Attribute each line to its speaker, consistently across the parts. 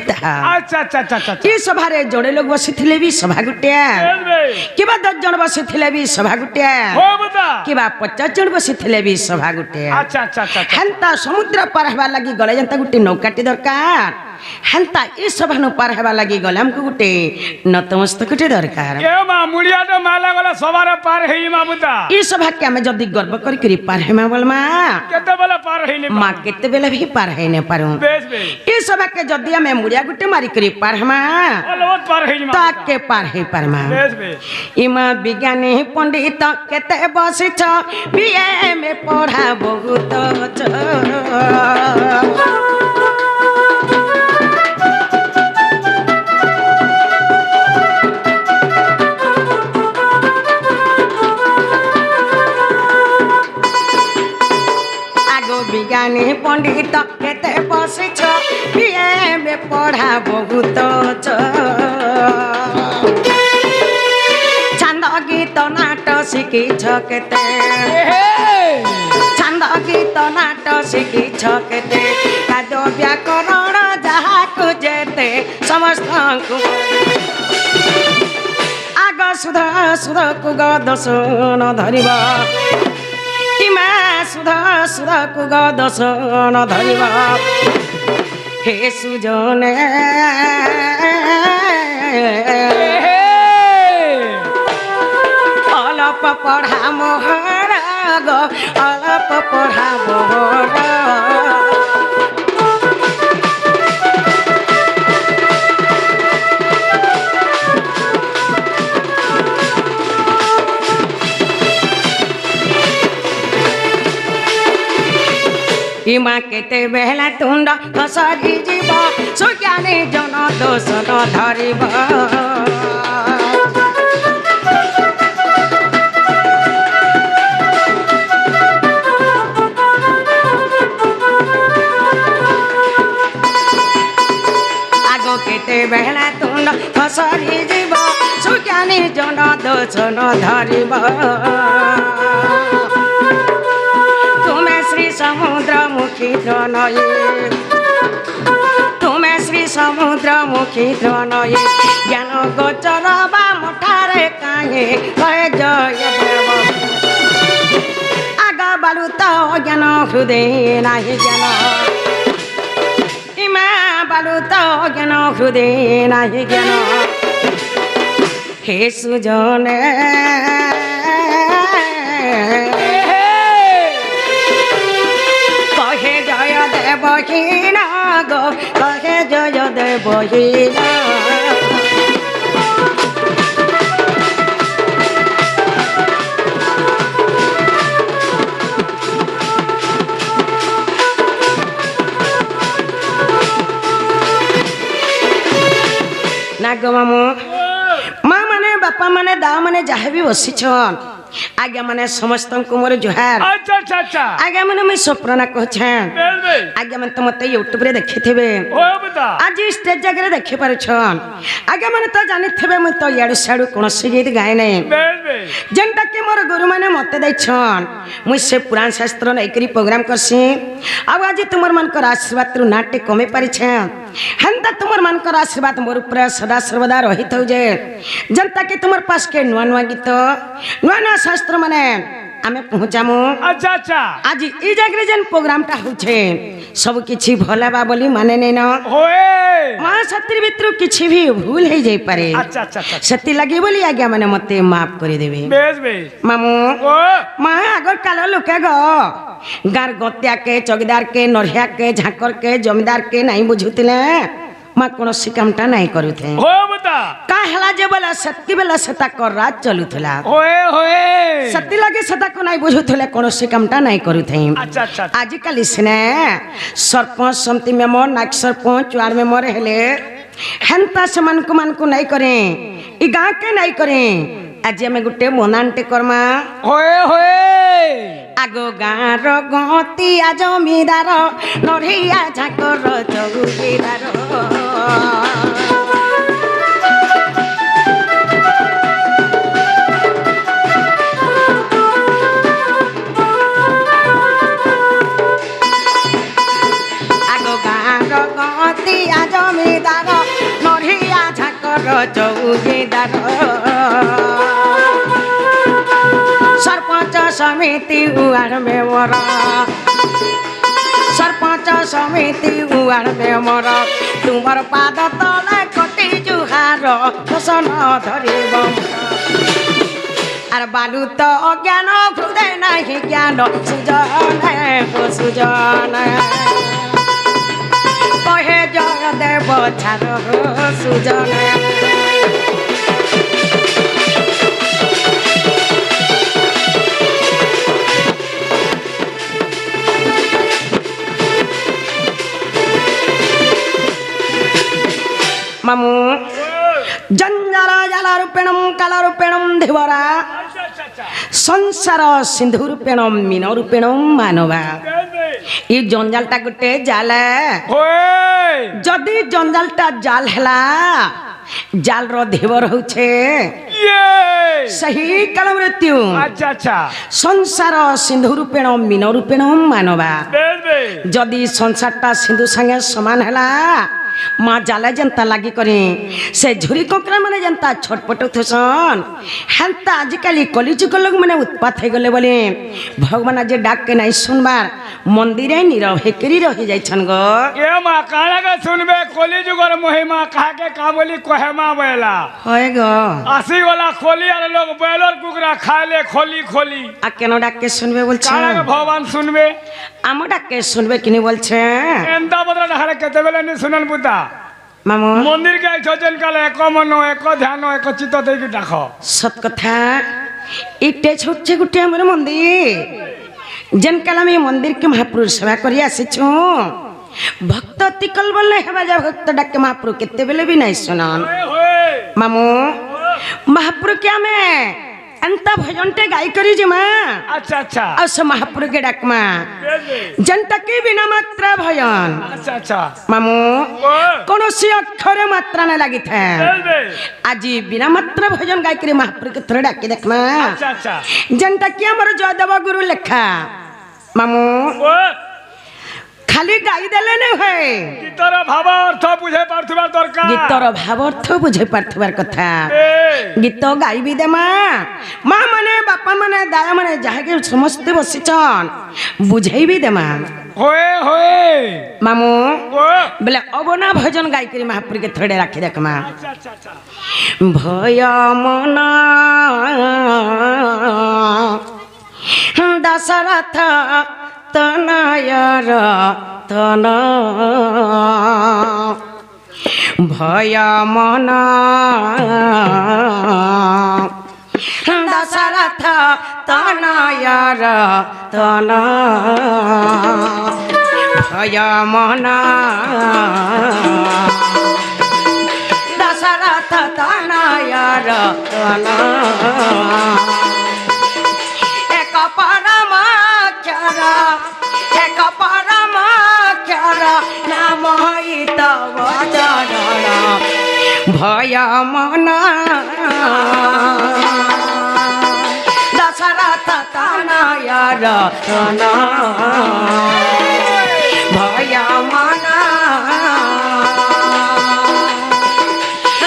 Speaker 1: ତାହା।
Speaker 2: अच्छा अच्छा अच्छा अच्छा
Speaker 1: ଏ ସଭାରେ ଜଣେ ଲୋକ ବସିଥିଲେ ବି ସଭା ଗୋଟିଆ, କିମ୍ବା 10 ଜଣ ବସିଥିଲେ ବି ସଭା ଗୋଟିଆ,
Speaker 2: हो बता
Speaker 1: କିମ୍ବା 50 ଜଣ ବସିଥିଲେ ବି ସଭା ଗୋଟିଆ।
Speaker 2: अच्छा अच्छा अच्छा अच्छा
Speaker 1: ହେନ୍ତା ସମୁଦ୍ର ପାର ହେବା ଲାଗି ଗଲେ ଯେନ୍ତା ଗୋଟେ ନୌକାଟି ଦରକାର, ହେନ୍ତା ଏ ସଭା ନୁ ପାର ହେବା ଲାଗି ଗଲେ ଆମକୁ ଗୋଟେ ନତମସ୍ତକଟେ ଦରକାର।
Speaker 2: ए मा मुड़िया तो माला गला सवार पार है मा बता
Speaker 1: ଏ ସଭାକେ ଆମେ ଯଦି ଗର୍ବ କରିକିରି ପାର ହେମା ବୋଲମା,
Speaker 2: केते बेला पार है ने
Speaker 1: ମା କେତେବେଳେ ବି ପାର ହେଇ ନ ପାରୁ।
Speaker 2: बेस बे
Speaker 1: ଏ ସଭାକେ ଯଦି ଆମେ ମୁଡ଼ିଆ ଗୋଟେ ମାରିକରି ପାର ହେମା,
Speaker 2: अलवत पार है मा
Speaker 1: ତାକେ ପାର ହେଇ ପାରମା।
Speaker 2: बेस बे
Speaker 1: ଇମା ବିଜ୍ଞାନୀ ପଣ୍ଡିତ କେତେ ବସିଛ, ବିଏମେ ପଢ଼ା ବହୁତ ଅଛ। বিজ্ঞানী পণ্ডিত কেতে বসিছ, বিএমে পড়া বহুত ছন্দ গীত নাট শিখিছ কেতে, ছন্দ গীত নাট শিখিছ কেতে, কাদ ব্যাকরণ যাহাকু যেতে সমস্তଙ୍କୁ আগ সুধ সুধକୁ গদশন ধরিব, ইমা সুধ সুধକୁ গদশন ধরিব। হে সুজনে অলপ পঢ়া মোহর গো, অলপ পঢ়া মোহর। ইমা কেতে বেলা তুণ্ড সরি যাব, সুজ্ঞানী জন দোষণ ধরিব। আগ কেতে বেলা তুণ্ড সরি যাব, সুজ্ঞানী জন দোষণ ধরিব। সমুদ্রমুখী দ্রনয়ে, তুমে শ্রী সমুদ্রমুখী দ্রনয়ে, জ্ঞান গোচর বা মুঠারে কাহে জয় জয় দেব। আগ বালুত জ্ঞান হৃদয় নাহি জ্ঞান, ইমা বালুত জ্ঞান হৃদয় নাহি জ্ঞান। হে সুজনে দেবহীন গো, কহে জয় দেবহীন। ନାଗ ମାମୁଁ, ମା ମାନେ ବାପା ମାନେ ଦାଆ ମାନେ ଯାହା ବି ବସିଛନ୍, ଆଜ୍ଞା ମାନେ ସମସ୍ତଙ୍କୁ ମୋର ଜୁହାର।
Speaker 2: अच्छा अच्छा अच्छा
Speaker 1: ଆଜ୍ଞା ମାନେ ମୁଇଁ ସ୍ୱପ୍ନା କହୁଛେଁ।
Speaker 2: बेस बे
Speaker 1: ଆଜ୍ଞା ମାନେ ତ ମତେ ୟୁଟ୍ୟୁବରେ ଦେଖିଥିବେ,
Speaker 2: हो बता
Speaker 1: ଆଜି ଷ୍ଟେଜ ଜାଗାରେ ଦେଖିପାରୁଛନ୍। ଆଜ୍ଞା ମାନେ ତ ଜାଣିଥିବେ ମୁଇଁ ତ ଇଆଡୁ ସିଆଡୁ କୌଣସି ଗୀତ ଗାଏ ନାହିଁ,
Speaker 2: बेस बे
Speaker 1: ଯେନ୍ଟା କି ମୋର ଗୁରୁମାନେ ମତେ ଦେଇଛନ୍। ମୁଇଁ ସେ ପୁରାଣ ଶାସ୍ତ୍ର ନେଇକରି ପ୍ରୋଗ୍ରାମ କରସି। ଆଉ ଆଜି ତୁମର ମାନଙ୍କର ଆଶୀର୍ବାଦରୁ ନାଟେ କମେଇ ପାରିଛେ। ହେନ୍ତା ତୁମର ମାନଙ୍କର ଆଶୀର୍ବାଦ ମୋର ଉପରେ ସଦା ସର୍ବଦା ରହିଥାଉ ଯେ, ଯେନ୍ତା କି ତୁମର ପାସକେ ନୂଆ ନୂଆ ଗୀତ, ନୂଆ ନୂଆ ଶାସ୍ତ୍ର ମାନେ ଆମେ ପହଞ୍ଚାମୁ।
Speaker 2: अच्छा अच्छा
Speaker 1: ଆଜି এই ଜାଗାରେ ଯେନ୍ ପ୍ରୋଗ୍ରାମଟା ହଉଛେ, ସବୁ କିଛି ଭଲ ହେବା ବୋଲି ମାନେ ନେଇ ନ,
Speaker 2: होए
Speaker 1: ମା ସେଥିର ଭିତରୁ କିଛି ବି ଭୁଲ ହେଇଯାଇପାରେ।
Speaker 2: अच्छा अच्छा अच्छा
Speaker 1: ସେଥିଲାଗି ବୋଲି ଆଜ୍ଞା ମାନେ ମତେ ମାଫ କରିଦେବେ।
Speaker 2: बेस बे
Speaker 1: ମାମୁଁ,
Speaker 2: ओ
Speaker 1: ମା আগর কাল লোকে গ গাঁর গতিয়াকে, চকিদারকে, নরিয়াকে, ঝাঁকরকে, জমিদারকে নাই বুঝুଥିଲେ, মা কৌশি কামটা নাই করুথে।
Speaker 2: हो बता
Speaker 1: কা হেলা যে বেলা সেতকি বেলা সে তাকর রাত চলুথলা,
Speaker 2: होए होए
Speaker 1: সেতি লাগে সে তাকে নাই বুঝুথলে, কৌশি কামটা নাই করুথে।
Speaker 2: अच्छा अच्छा
Speaker 1: আজিকালি সিনে সরপঞ্চ, সমিতি মেম্বর, নায়ক সরপঞ্চ, ওয়ার্ড মেম্বর হেলে হেন্তা সেমানকু মানকু নাই করে, ই গাঁকে নাই করে। আজি আমি গোটে মনানটে কর্মা।
Speaker 2: होए होए
Speaker 1: আগ গাঁর গতিয়া জমিদার, নড়িয়া ঝাঁকর চৌকিদার। আগ গাঁর গতিয়া জমিদার, চৌকিদার सरपंच समिति उड़ में मोरा सरपंच समिति उड़ में मोरा तुमर पाद तले कटी जुहार दर्शन धरिब आर बालू तो अज्ञान हृदय नहीं ज्ञान सुजन कहे जय देव छार सुजन मामू जंजर जलरूपेणम कलरूपेणम धिवरा संसार सिंधुरूपेणम मीनरूपेणम मानवा ये जंजालटा गोटे जाल जदि जंजालटा जाल हैला जाल रो धिवर होछे सही काल मृत्यु
Speaker 2: अच्छा अच्छा
Speaker 1: संसार सिंधुरूपेणम मीनरूपेणम मानवा जदि संसारटा सिंधु संगे समान हैला माँ जाले जनता लगी करी से झुरी कोकरा माने जनता छटपट थसन हेंता आजिकल कलिजुग लोग माने उत्पात हो गले बोले भगवान आज डाक के नहीं सुनबार मंदिर नीरव हेकरी रही जाइछन गो
Speaker 2: ए माँ काना के सुनबे कलिजुगर महिमा कहा के का बोली कहे माँ बेला
Speaker 1: होय गो
Speaker 2: आसी वाला खोली आर लोग बेलर कुकरा खाए ले खोली खोली
Speaker 1: आ केनो डाक के सुनबे बोलछे
Speaker 2: काना के भगवान सुनबे
Speaker 1: आमो डाक के सुनबे किनी बोलछे
Speaker 2: एंदा बदला ढारे केते बेले नि सुनन बुता
Speaker 1: मामू
Speaker 2: मंदिर के छोजन काले एक मन एक ध्यान एक चित्त दे के डाखो
Speaker 1: सत कथा इटे छोटे गुटे हमर मंदिर जन काल में मंदिर के महापुरुष सेवा करी आसीछु भक्त तिकल बोले हेबा जा भक्त डाक के महापुरुष केते बेले भी नहीं सुनन मामू महापुरुष क्या में अंता भजनटे गाय करी जे मां
Speaker 2: अच्छा अच्छा
Speaker 1: और से महापुरुष के डाक मां जनता की बिना मात्रा भजन
Speaker 2: अच्छा अच्छा
Speaker 1: मामू कोनो सी अक्षर मात्रा न लगी था आज बिना मात्रा भजन गाय करी महापुरुष के थोड़े डाके देख मां
Speaker 2: अच्छा अच्छा
Speaker 1: जनता की हमर जयदेव गुरु लेखा मामू खाली गाई देले न है
Speaker 2: गीतर भाव अर्थ बुझे पार्थुबार दरकार
Speaker 1: गीतर भाव अर्थ बुझे पार्थुबार कथा गीत गाई भी दे माँ माने बापा माने दाया माने जहा के समस्त बसिछन बुझाई भी दे माँ
Speaker 2: होए होए
Speaker 1: मामू बोले अबना भजन गाई करी महापुर के थोड़े राखी देख माँ
Speaker 2: अच्छा अच्छा अच्छा
Speaker 1: भय मना दशरथ तनयर तन भय मना दशरथ तनयर तन भय मना दशरथ तनयर तन एक परमाक्षर एक परमाक्षर नाम तव चरण भय मना दशरथ तनयर तन भय मना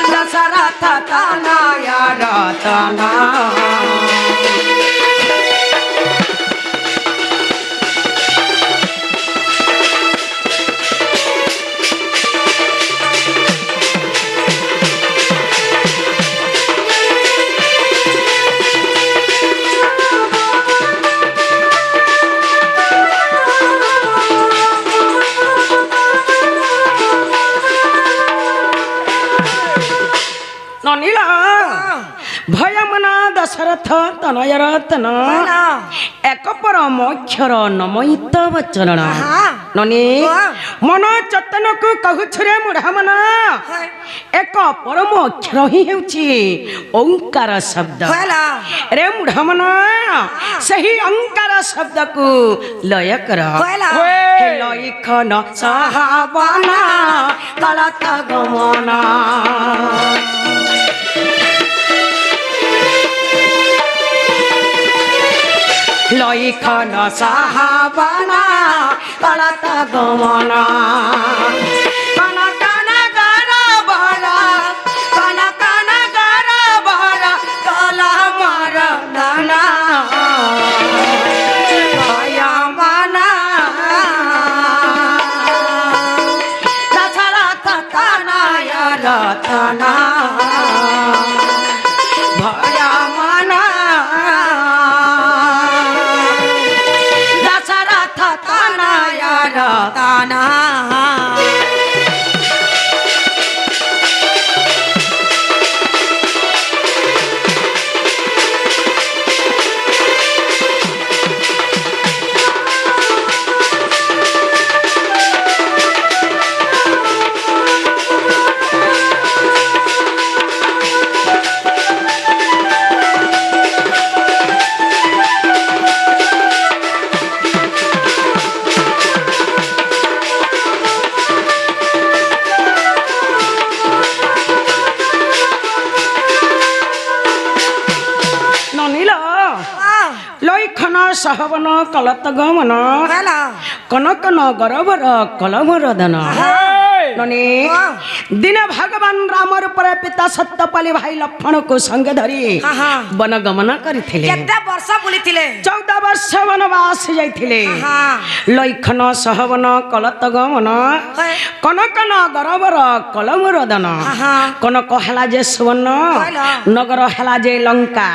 Speaker 1: दशरथ तनयर तन भय मना दशरथ तनयर तन एक परमक्षर नमयित वचरण ननी मन चेतन को कहूछरे मुढ़ा मना एक परम अक्षर ही हेउछि ओंकार शब्द रे मुढ़ा मना सही ओंकार शब्द को लय कर लय खन सहाबना कलत गमना लयखन साहाबना कलत गमना कनक नगर बल कनक रतना भया मना दशरथ तनय रतना सहवन कलत गमन कनकन गरबर कलमर दन ननी दिन भगवान राम रूपर पिता सत्यपाली भाई लक्ष्मण को संगे धरी वन गमन करथिले
Speaker 3: केते वर्ष बुलिथिले
Speaker 1: 14 वर्ष वनवास जाइथिले लैखन सहवन कलत गमन कनकन गरबर कलमर दन कनक हेला जे सुवर्ण नगर हेला जे लंका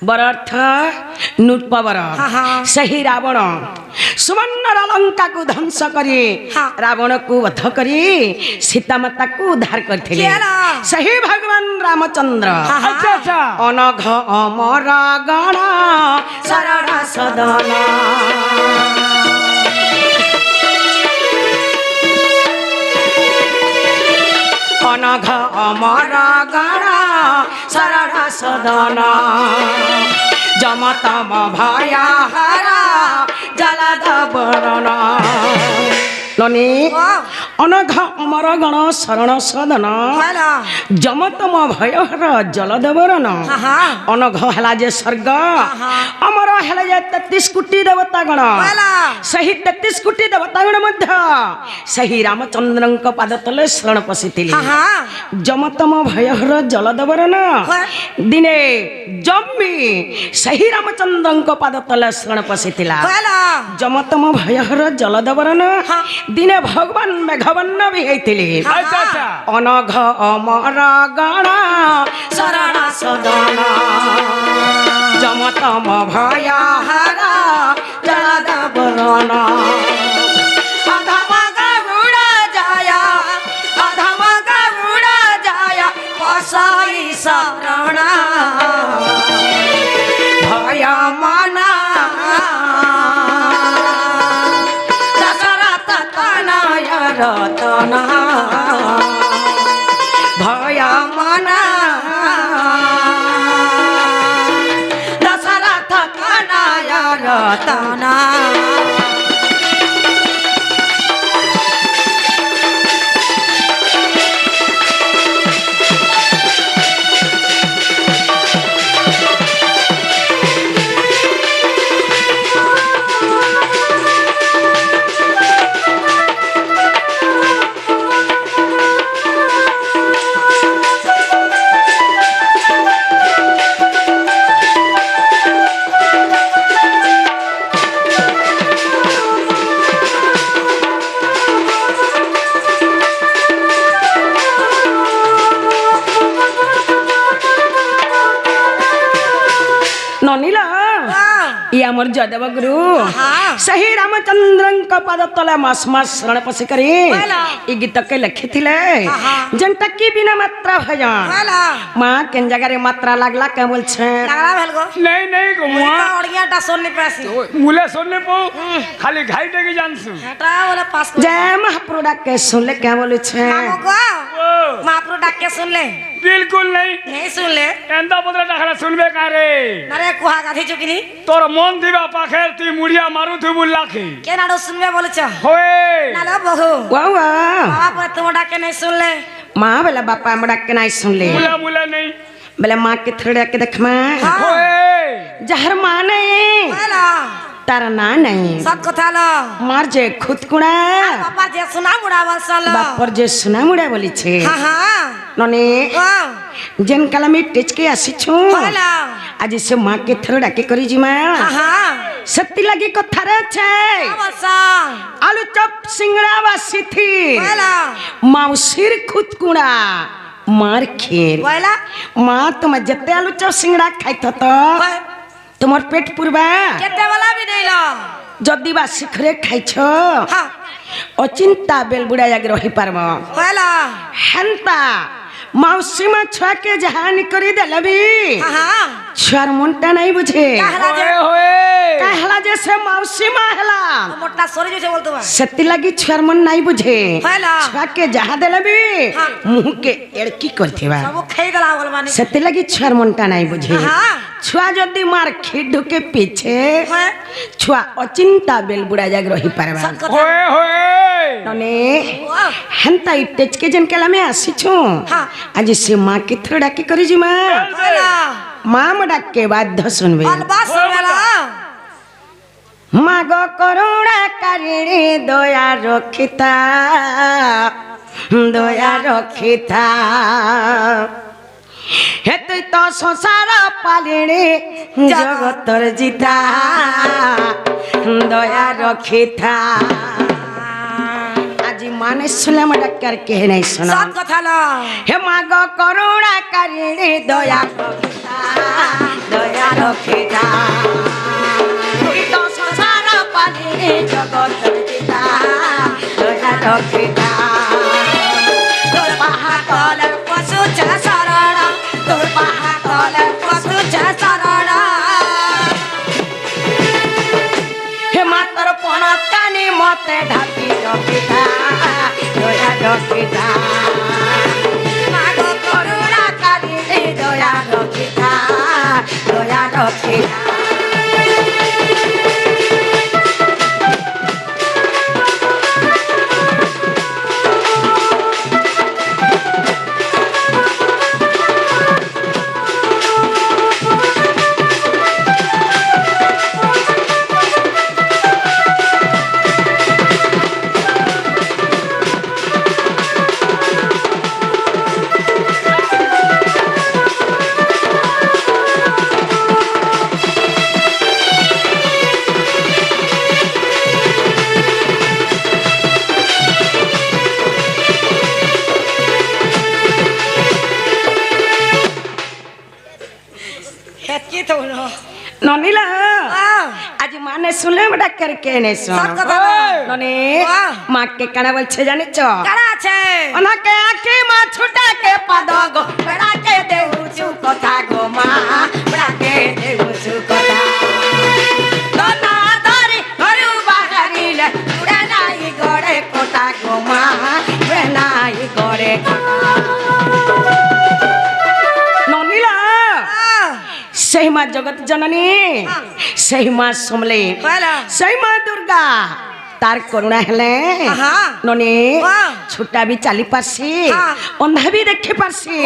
Speaker 1: बरर्थ नूटपवर सही रावण सुवर्ण लंका को ध्वंस करी रावण को वध करी सीता माता को उद्धार करथिले सही भगवान रामचंद्र अनघ अमर गण शरण सदन अनघ अमर गण शरण सदन जमतम भया हरा जलद बरण ननी अनघ अमर गण शरण सदन जमतम भयहर जलद बरण अनघ हेला जे स्वर्ग अमर हेला जे 33 कोटी देवता गण सही 33 कोटी देवता गण मध्य सही रामचंद्रंक पाद तले शरण पशिथिले जमतम भयहर जलद बरण दिने जम्मी सही रामचंद्रंक पाद तले शरण पशिथिला जमतम भयहर जलद बरण दिने भगवान मेघवन्न भी हेतिले अनघ अमर गण शरण सदन जमतम भया हरा जलद बरण अधम गरुड़ जाया पसाई शरण भया मना रतना भया मना दशरथ तनय रतना ननीला ये अमर जदव गुरु सही रामचंद्रंक पाद तले मास मास शरण पसी करी ई गीत के लिखिथिले जनता की बिना मात्रा भजन मां केन जगह रे मात्रा लागला के बोल छे
Speaker 3: लागला भेलगो
Speaker 2: नहीं नहीं गो मुआ
Speaker 3: ओड़ियाटा सोनने पासी
Speaker 2: मुले सोनने पो खाली घाई देगी जानसु
Speaker 3: हटा वाला पास
Speaker 1: जय महाप्रभु डाक के सुन ले क्या बोले छे
Speaker 3: महाप्रभु डाक के सुन ले
Speaker 2: बिल्कुल
Speaker 3: नहीं सुन ले
Speaker 2: एंदा बदला डाखला सुनबे का रे
Speaker 3: अरे कुहा गाधी चुकिनी
Speaker 2: तोर मन दिबा पाखेर ती मुड़िया मारू थु बुल्लाखी
Speaker 3: के नाडो सुनबे बोले छ
Speaker 2: होए
Speaker 3: नाला बहु
Speaker 1: वाह
Speaker 3: बाबा पर तुम डाक के नहीं सुन ले
Speaker 1: मां बेला बापा हम डाक के नहीं सुन ले
Speaker 2: मुला मुला नहीं
Speaker 1: बेला मां के थोड़ा के देख मां
Speaker 2: होए
Speaker 1: जहर मां नहीं
Speaker 3: वाला
Speaker 1: तारा ना नहीं
Speaker 3: सत कथा ल
Speaker 1: मार जे खुद कुणा
Speaker 3: बापा जे सुना मुड़ा बसल
Speaker 1: बापर जे सुना मुड़ा बोली छे
Speaker 3: हां
Speaker 1: नने जेन कला में टेच के आसी छु
Speaker 3: वाला
Speaker 1: आज से मां के थोड़ा के करी जी मां
Speaker 3: हां
Speaker 1: सत्ती लगी कथारे छे
Speaker 3: বলছন
Speaker 1: आलू चप सिंगड़ा बासी थी
Speaker 3: বলা
Speaker 1: माउसिर खुदकुड़ा मार खीर
Speaker 3: বলা
Speaker 1: माँ तुम जत्ते आलू चप सिंगड़ा खाई तो तुम्हार पेट पुरबा
Speaker 3: কেতে বলা বি দেইল
Speaker 1: जदि बा शिखरे खाई छो
Speaker 3: হ্যাঁ
Speaker 1: अचिंता बेलबुड़ा जाग रही पारब
Speaker 3: বলা
Speaker 1: हेंता माउसी मा छुआ के जहान करी देलबी
Speaker 3: হ্যাঁ
Speaker 1: छुआर मुंटा नहीं बुझे
Speaker 3: কাহলা যে
Speaker 2: होए होए
Speaker 1: कहला जैसे माउसी मा हला
Speaker 3: মোটা সরি যেছে বলতো বা
Speaker 1: सत्ती लगी छुआर मन नहीं बुझे
Speaker 3: হলা
Speaker 1: छुआ के जहा देलबी
Speaker 3: हाँ।
Speaker 1: मुंह के एड़की करथिबा
Speaker 3: সব খাই গলা বলবানি
Speaker 1: सत्ती लगी छुआर मुंटा नहीं बुझे
Speaker 3: হ্যাঁ
Speaker 1: छुआ जदि मार खीड के पीछे
Speaker 3: হ্যাঁ
Speaker 1: छुआ अचिंता बेलबुड़ा जाग रही पारबा
Speaker 3: সব কথা
Speaker 2: होए होए
Speaker 1: नने
Speaker 3: वाह,
Speaker 1: हेंता इटेच के जन केला में आसी छु
Speaker 3: हाँ।
Speaker 1: आज से माँ के थोड़ा डाकी करी जी माँ
Speaker 3: বলা
Speaker 1: माँ मडाक के बाद सुनबे
Speaker 3: অলবাস বলা
Speaker 1: माँ गो करुणा करिणी दया रखिता दया रखिता हे तुई तो संसार पालिणी जगतर जिता दया रखिता आज माने सुनले मडाक कर के नहीं सुना
Speaker 3: সব কথা ল
Speaker 1: हे माग करुणा करिणी दया रखिता दया रखिता तुई तो संसार पालिनी जगत जिता दया रखिता
Speaker 3: তোর পাহা কলের পশু চা শরণ তোর পাহা কলের পশু চা শরণ
Speaker 1: हे मातर पणतानी मते ढाकी रखिता दया रखिता
Speaker 3: মাগ করুণা
Speaker 1: करिणी दया रखिता दया रखिता
Speaker 3: হেতকি তো না
Speaker 1: ननीला
Speaker 3: वाह
Speaker 1: आज माने सुनले मडाक कर के नहीं सुन
Speaker 3: সব কথা ল
Speaker 1: ननी
Speaker 3: वाह।
Speaker 1: माँ के काना बोलছে জানি চ
Speaker 3: কারা আছে
Speaker 1: ওনাকে আঁকি মা ছুটা কে পাদ গো বেড়াকে দেউছু কথা গো মা বেড়াকে দেউছু কথা দনা ধরি ঘরু বাহারিলে উড়ে নাই গড়ে কোটা গো মা উড়ে নাই গড়ে কোটা ননিলা সেই মা জগৎ জননী সেই মা সমলে
Speaker 3: বলা
Speaker 1: সেই মা দুর্গা तार करुणा हेले
Speaker 3: हाँ।
Speaker 1: ननी
Speaker 3: वाह।
Speaker 1: छुट्टा भी चाली पारसी
Speaker 3: हाँ।
Speaker 1: अंधा भी देखी पारसी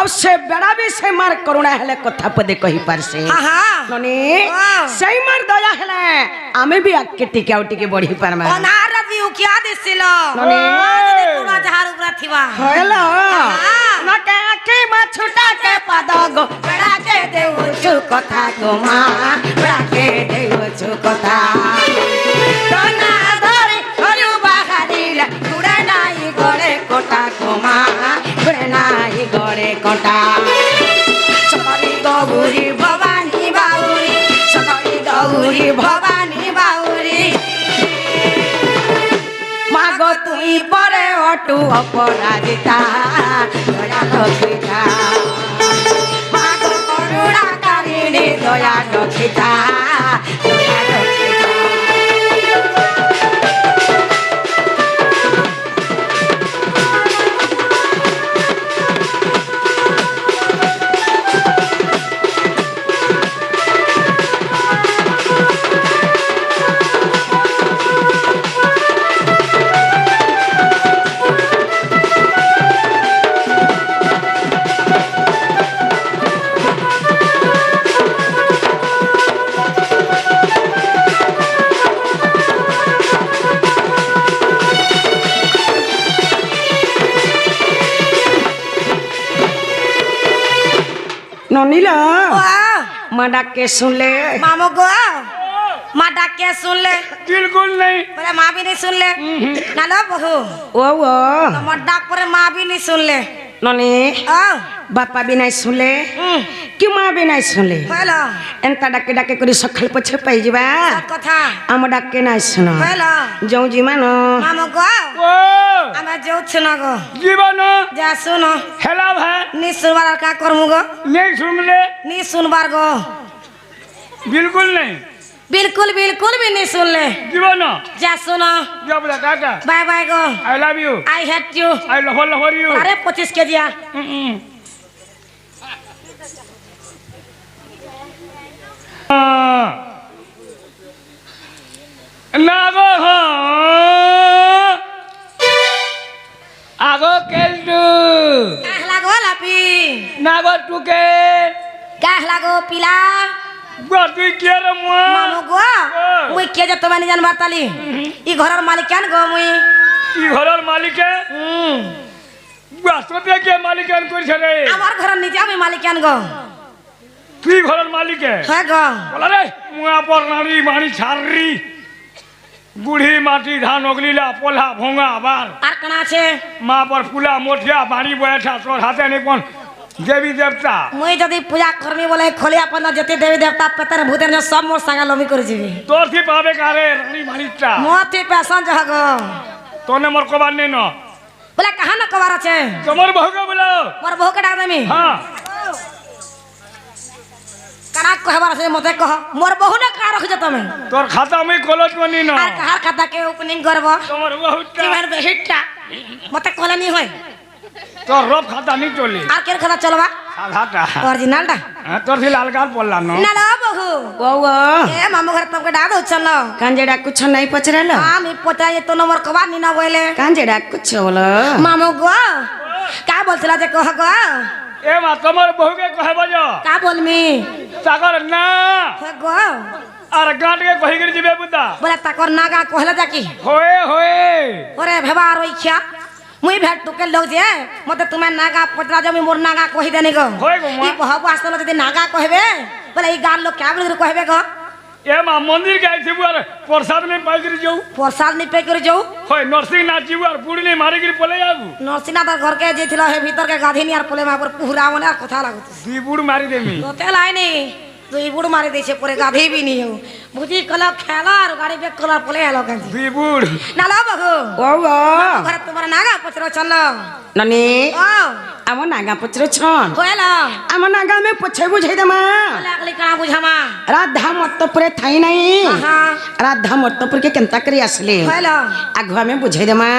Speaker 1: अब से बड़ा भी से मार करुणा हेले कथा पदे कही पारसी
Speaker 3: हाँ हाँ
Speaker 1: ननी
Speaker 3: वाह।
Speaker 1: सही मार दया हेले आमे भी आके टिके आउटी के बढ़ी पारमा
Speaker 3: অনার বি উকিয়া দিছিল
Speaker 1: ননি
Speaker 3: পুরা জাহার উপরা থিবা
Speaker 1: हेलो
Speaker 3: हाँ।
Speaker 1: ना के आके मा छुट्टा के पाद गो बड़ा के देउ छु कथा गो मा बड़ा के देउ छु कथा दोना धरे घरु बाहारिले उड़े नाई गड़े कोटा गो मा उड़े नाई गड़े कोटा सकरी गौरी भवानी बाउरी सकरी गौरी भवानी बाउरी मागो तुई परे अटु अपराजिता दया रखिता मागो करुणा कारिणी दया रखिता दया रखिता ननीला
Speaker 3: वाह
Speaker 1: माडा के सुनले
Speaker 3: মামু গো माँ डाक के सुन ले
Speaker 2: बिल्कुल नहीं
Speaker 3: बोले माँ भी नहीं सुन ले ना लो बहू
Speaker 1: ओ ओ
Speaker 3: तो माँ डाक पर माँ भी नहीं सुन ले
Speaker 1: ननी
Speaker 3: ओ
Speaker 1: बापा भी नहीं सुनले कि माँ भी नहीं सुनले
Speaker 3: हेलो
Speaker 1: एंता डाके डाके करी सखल पछे पाई जीवा
Speaker 3: कथा
Speaker 1: आम डाके नहीं सुनो
Speaker 3: हेलो
Speaker 1: जाऊं जीमा न
Speaker 3: मामो गो
Speaker 2: ओ
Speaker 3: आमे जो सुना गो
Speaker 2: जीवन
Speaker 3: जा सुनो
Speaker 2: हेला भाई
Speaker 3: नी सुनबार का करमु गो
Speaker 2: नहीं सुन ले
Speaker 3: नी सुनबार गो
Speaker 2: बिल्कुल नहीं
Speaker 3: बिल्कुल बिल्कुल भी नहीं सुन ले
Speaker 2: जीवन
Speaker 3: जा सुनो
Speaker 2: क्या बोला tata
Speaker 3: bye bye go
Speaker 2: I love you
Speaker 3: I hate you
Speaker 2: I love you
Speaker 3: अरे 25 के दिया
Speaker 2: नागो आगो केल्टू
Speaker 3: काह लागो लापी
Speaker 2: नागो टुके
Speaker 3: काह लागो पिला
Speaker 2: गति के रे मुआ
Speaker 3: मामो गो मुई के जतो मानी जान बाताली ई घरर मालिक केन गो मुई
Speaker 2: ई घरर मालिक बासते के मालिक कोइ छरे
Speaker 3: আমার ঘর নিজে আমি মালিক কেন গো
Speaker 2: তুই ঘরের মালিক
Speaker 3: হ্যাঁ গো
Speaker 2: বলা রে মুয়া पर नारी मारी छारी बुढ़ी माटी धान ओगलीला पोला भोंगा आबार
Speaker 3: আর কোন আছে
Speaker 2: माँ पर पुला मोठिया बाड़ी बैठा तोर हाथे नहीं कौन देवी देवता
Speaker 3: মুই যদি পূজা করমি বলে খলিয়া পন যেতে দেবী দেবতা পেতর ভূতের সব মোর সাঙ্গা লমি করে যাবি
Speaker 2: तोर थी पावे कारे रानी मारीटा
Speaker 3: মতি পেশন জহ গো
Speaker 2: तोने मोर कोबार नहीं न
Speaker 3: বলে কাহা না কবার আছে
Speaker 2: कमर बहु बोलो
Speaker 3: মোর বহু কে ডাক দেমি
Speaker 2: हाँ
Speaker 3: কারা কহবার আছে মতে কহ মোর বহু না কা রাখছ তুমি
Speaker 2: तोर खाता में खोलत बनी न
Speaker 3: আর কাহার খাতা কে ওপেনিং করব
Speaker 2: कमर बहुटा
Speaker 3: জীবন বেহিটা মতে কলা নি হয়
Speaker 2: तोर रोप खाता नहीं चली
Speaker 3: আর কের খাতা চলবা
Speaker 2: साधाटा
Speaker 3: অরিজিনালটা
Speaker 2: तोर थी लालगार पड़ला न
Speaker 3: না লো বহু
Speaker 1: ओ ओ
Speaker 3: এ মামু ঘর তোকে ডাক দউছন
Speaker 1: कांजेड़ा कुछ नहीं पचरेलो
Speaker 3: আমি পতাই তো নম্বর কবার নি না বইলে
Speaker 1: कांजेड़ा कुछ बोलो
Speaker 3: मामू गो का बोलतला जे कह गो
Speaker 2: ए मा कमर बहु के कहे बजो
Speaker 3: का बोलमी
Speaker 2: सागर ना
Speaker 3: हे गो
Speaker 2: और गांठ के कहि गिर जिबे बुदा
Speaker 3: बोले ताकर नागा कहला जाकी
Speaker 2: होए होए
Speaker 3: ओरे भेबा रोइखिया मुई भेट तुके लोग जे मते तुमे नागा पतला जमी मोर नागा कहि देनी गो
Speaker 2: होय गो मा
Speaker 3: ई बहबु आस्तल जदी नागा कहबे बोले ई गान लोग क्या बोल कहबे गो
Speaker 2: ए मा मंदिर के आइछि बुआर प्रसाद में पाइ गिर जाऊ
Speaker 3: प्रसाद नि पे कर जाऊ
Speaker 2: होय नरसिंह नाथ जी बुआर बुढ़ी ने मारी गिर पले आबू
Speaker 3: नरसिंह दार घर के जे थिला हे भीतर के गाधी नि आर पोले मा पर पुहरा मने आर कथा लागत
Speaker 2: दी बुढ़ मारी देमी
Speaker 3: तोते लाइनी दुई बुड़ मारी देछे परे गाधी भी नहीं हो बुझी कला खेला और गाड़ी पे कला पोले हेलो कांजी
Speaker 2: दी बुढ़
Speaker 3: ना लो बहू
Speaker 1: ओ ओ
Speaker 3: घर तुम्हारा नागा पचरो चल
Speaker 1: ननी
Speaker 3: ओ
Speaker 1: आम नागा पचरो छन
Speaker 3: होएला
Speaker 1: आम नागा में पछे बुझाई देमा
Speaker 3: बोले अगली कणा बुझामा
Speaker 1: राधा मत्तपुरे थाई नहीं
Speaker 3: हां
Speaker 1: राधा मत्तपुर के केंता करी आसले
Speaker 3: होएला
Speaker 1: आगुआ में बुझाई देमा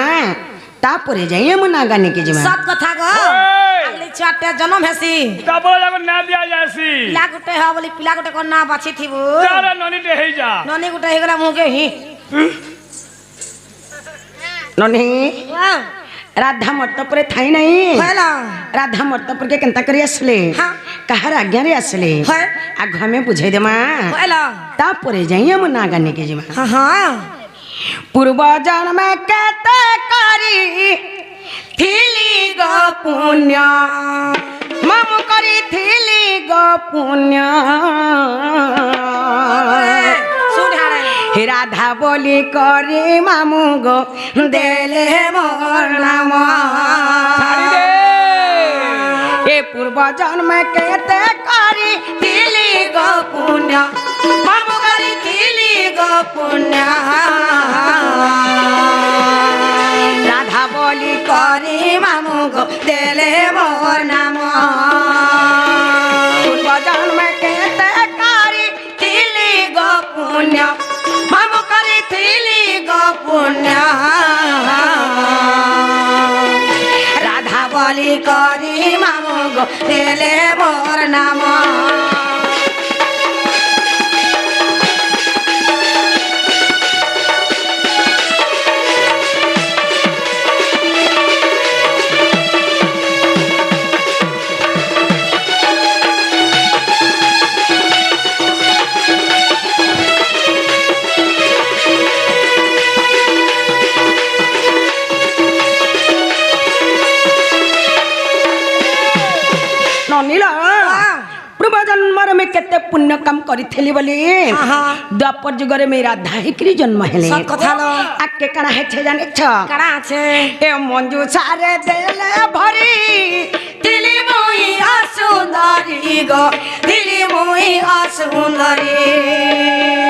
Speaker 1: तापरे जाइए मु नागा ने के जिमा
Speaker 3: सब कथा गो
Speaker 2: ओए!
Speaker 3: अगली चाटे जन्म हेसी
Speaker 2: तबो जाको ना दिया जासी
Speaker 3: पिला गुटे हा बोली पिला गुटे को ना बाछी थीबू
Speaker 2: चारा ननी ते हेई जा
Speaker 3: ननी गुटे हेगला मुंह के ही
Speaker 1: ननी
Speaker 3: वाह
Speaker 1: राधा मत्तपुरे थाई नहीं
Speaker 3: होएला
Speaker 1: राधा मत्तपुर के केंता करी आसले
Speaker 3: हाँ।
Speaker 1: कहार आज्ञा रे आसले
Speaker 3: है।
Speaker 1: आगुआ में बुझाई देमा
Speaker 3: होएला
Speaker 1: तापरे जाइए मु नागा ने के जिमा
Speaker 3: हां हां
Speaker 1: पूर्व जन्म कहते करी थिली गो पुण्य मम करी थिली गो पुण्य
Speaker 3: सुन हारे
Speaker 1: हे राधा बोली करी मामू गो देले मोर नाम
Speaker 2: छाड़ी दे
Speaker 1: ए पूर्व जन्म कहते करी थिली गो पुण्य मम करी थिली गो पुण्य राधा बोली करी मामू गो देले मोर नाम पूर्व जन्म कहते करी थिली गो पुण्य मामू करी थिली गो पुण्य राधा बोली करी मामू गो देले मोर नाम ननीला पूर्व जन्म केते पुण्य काम करिथेली बोली द्वापर जुगरे मेरा राधा हिकरी जन्म हेले
Speaker 3: सत कथा लो
Speaker 1: आके कणा हेछे जाने छ
Speaker 3: कड़ा আছে
Speaker 1: ए मंजू सारे देले भरी
Speaker 3: दिली मुई असुंदरी गो दिली मुई असुंदरी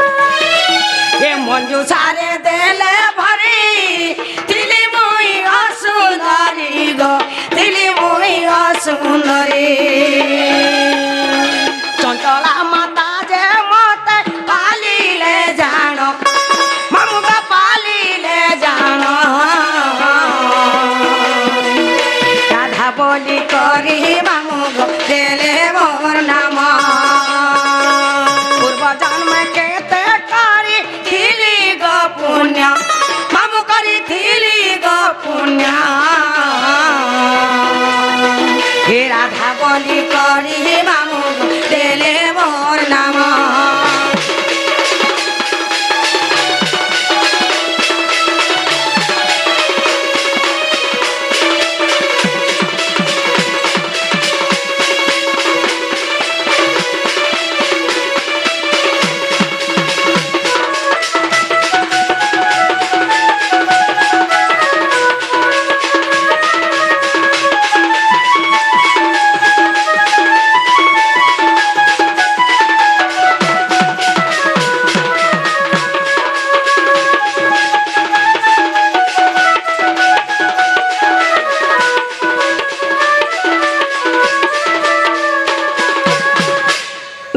Speaker 1: ए मंजू सारे देले भरी
Speaker 3: दिली मुई असुंदरी गो दिली मुई असुंदरी
Speaker 1: चंचला माता जे मते
Speaker 3: पाली ले जानो
Speaker 1: ममुगा पाली ले जानो
Speaker 3: राधा बोली करी मामू गो देले मोर नाम
Speaker 1: पूर्व जन्म केते कारी
Speaker 3: थिली गो पुण्य मामू करी थिली गो पुण्य हे राधा बोली करी मामू गो देले मोर नाम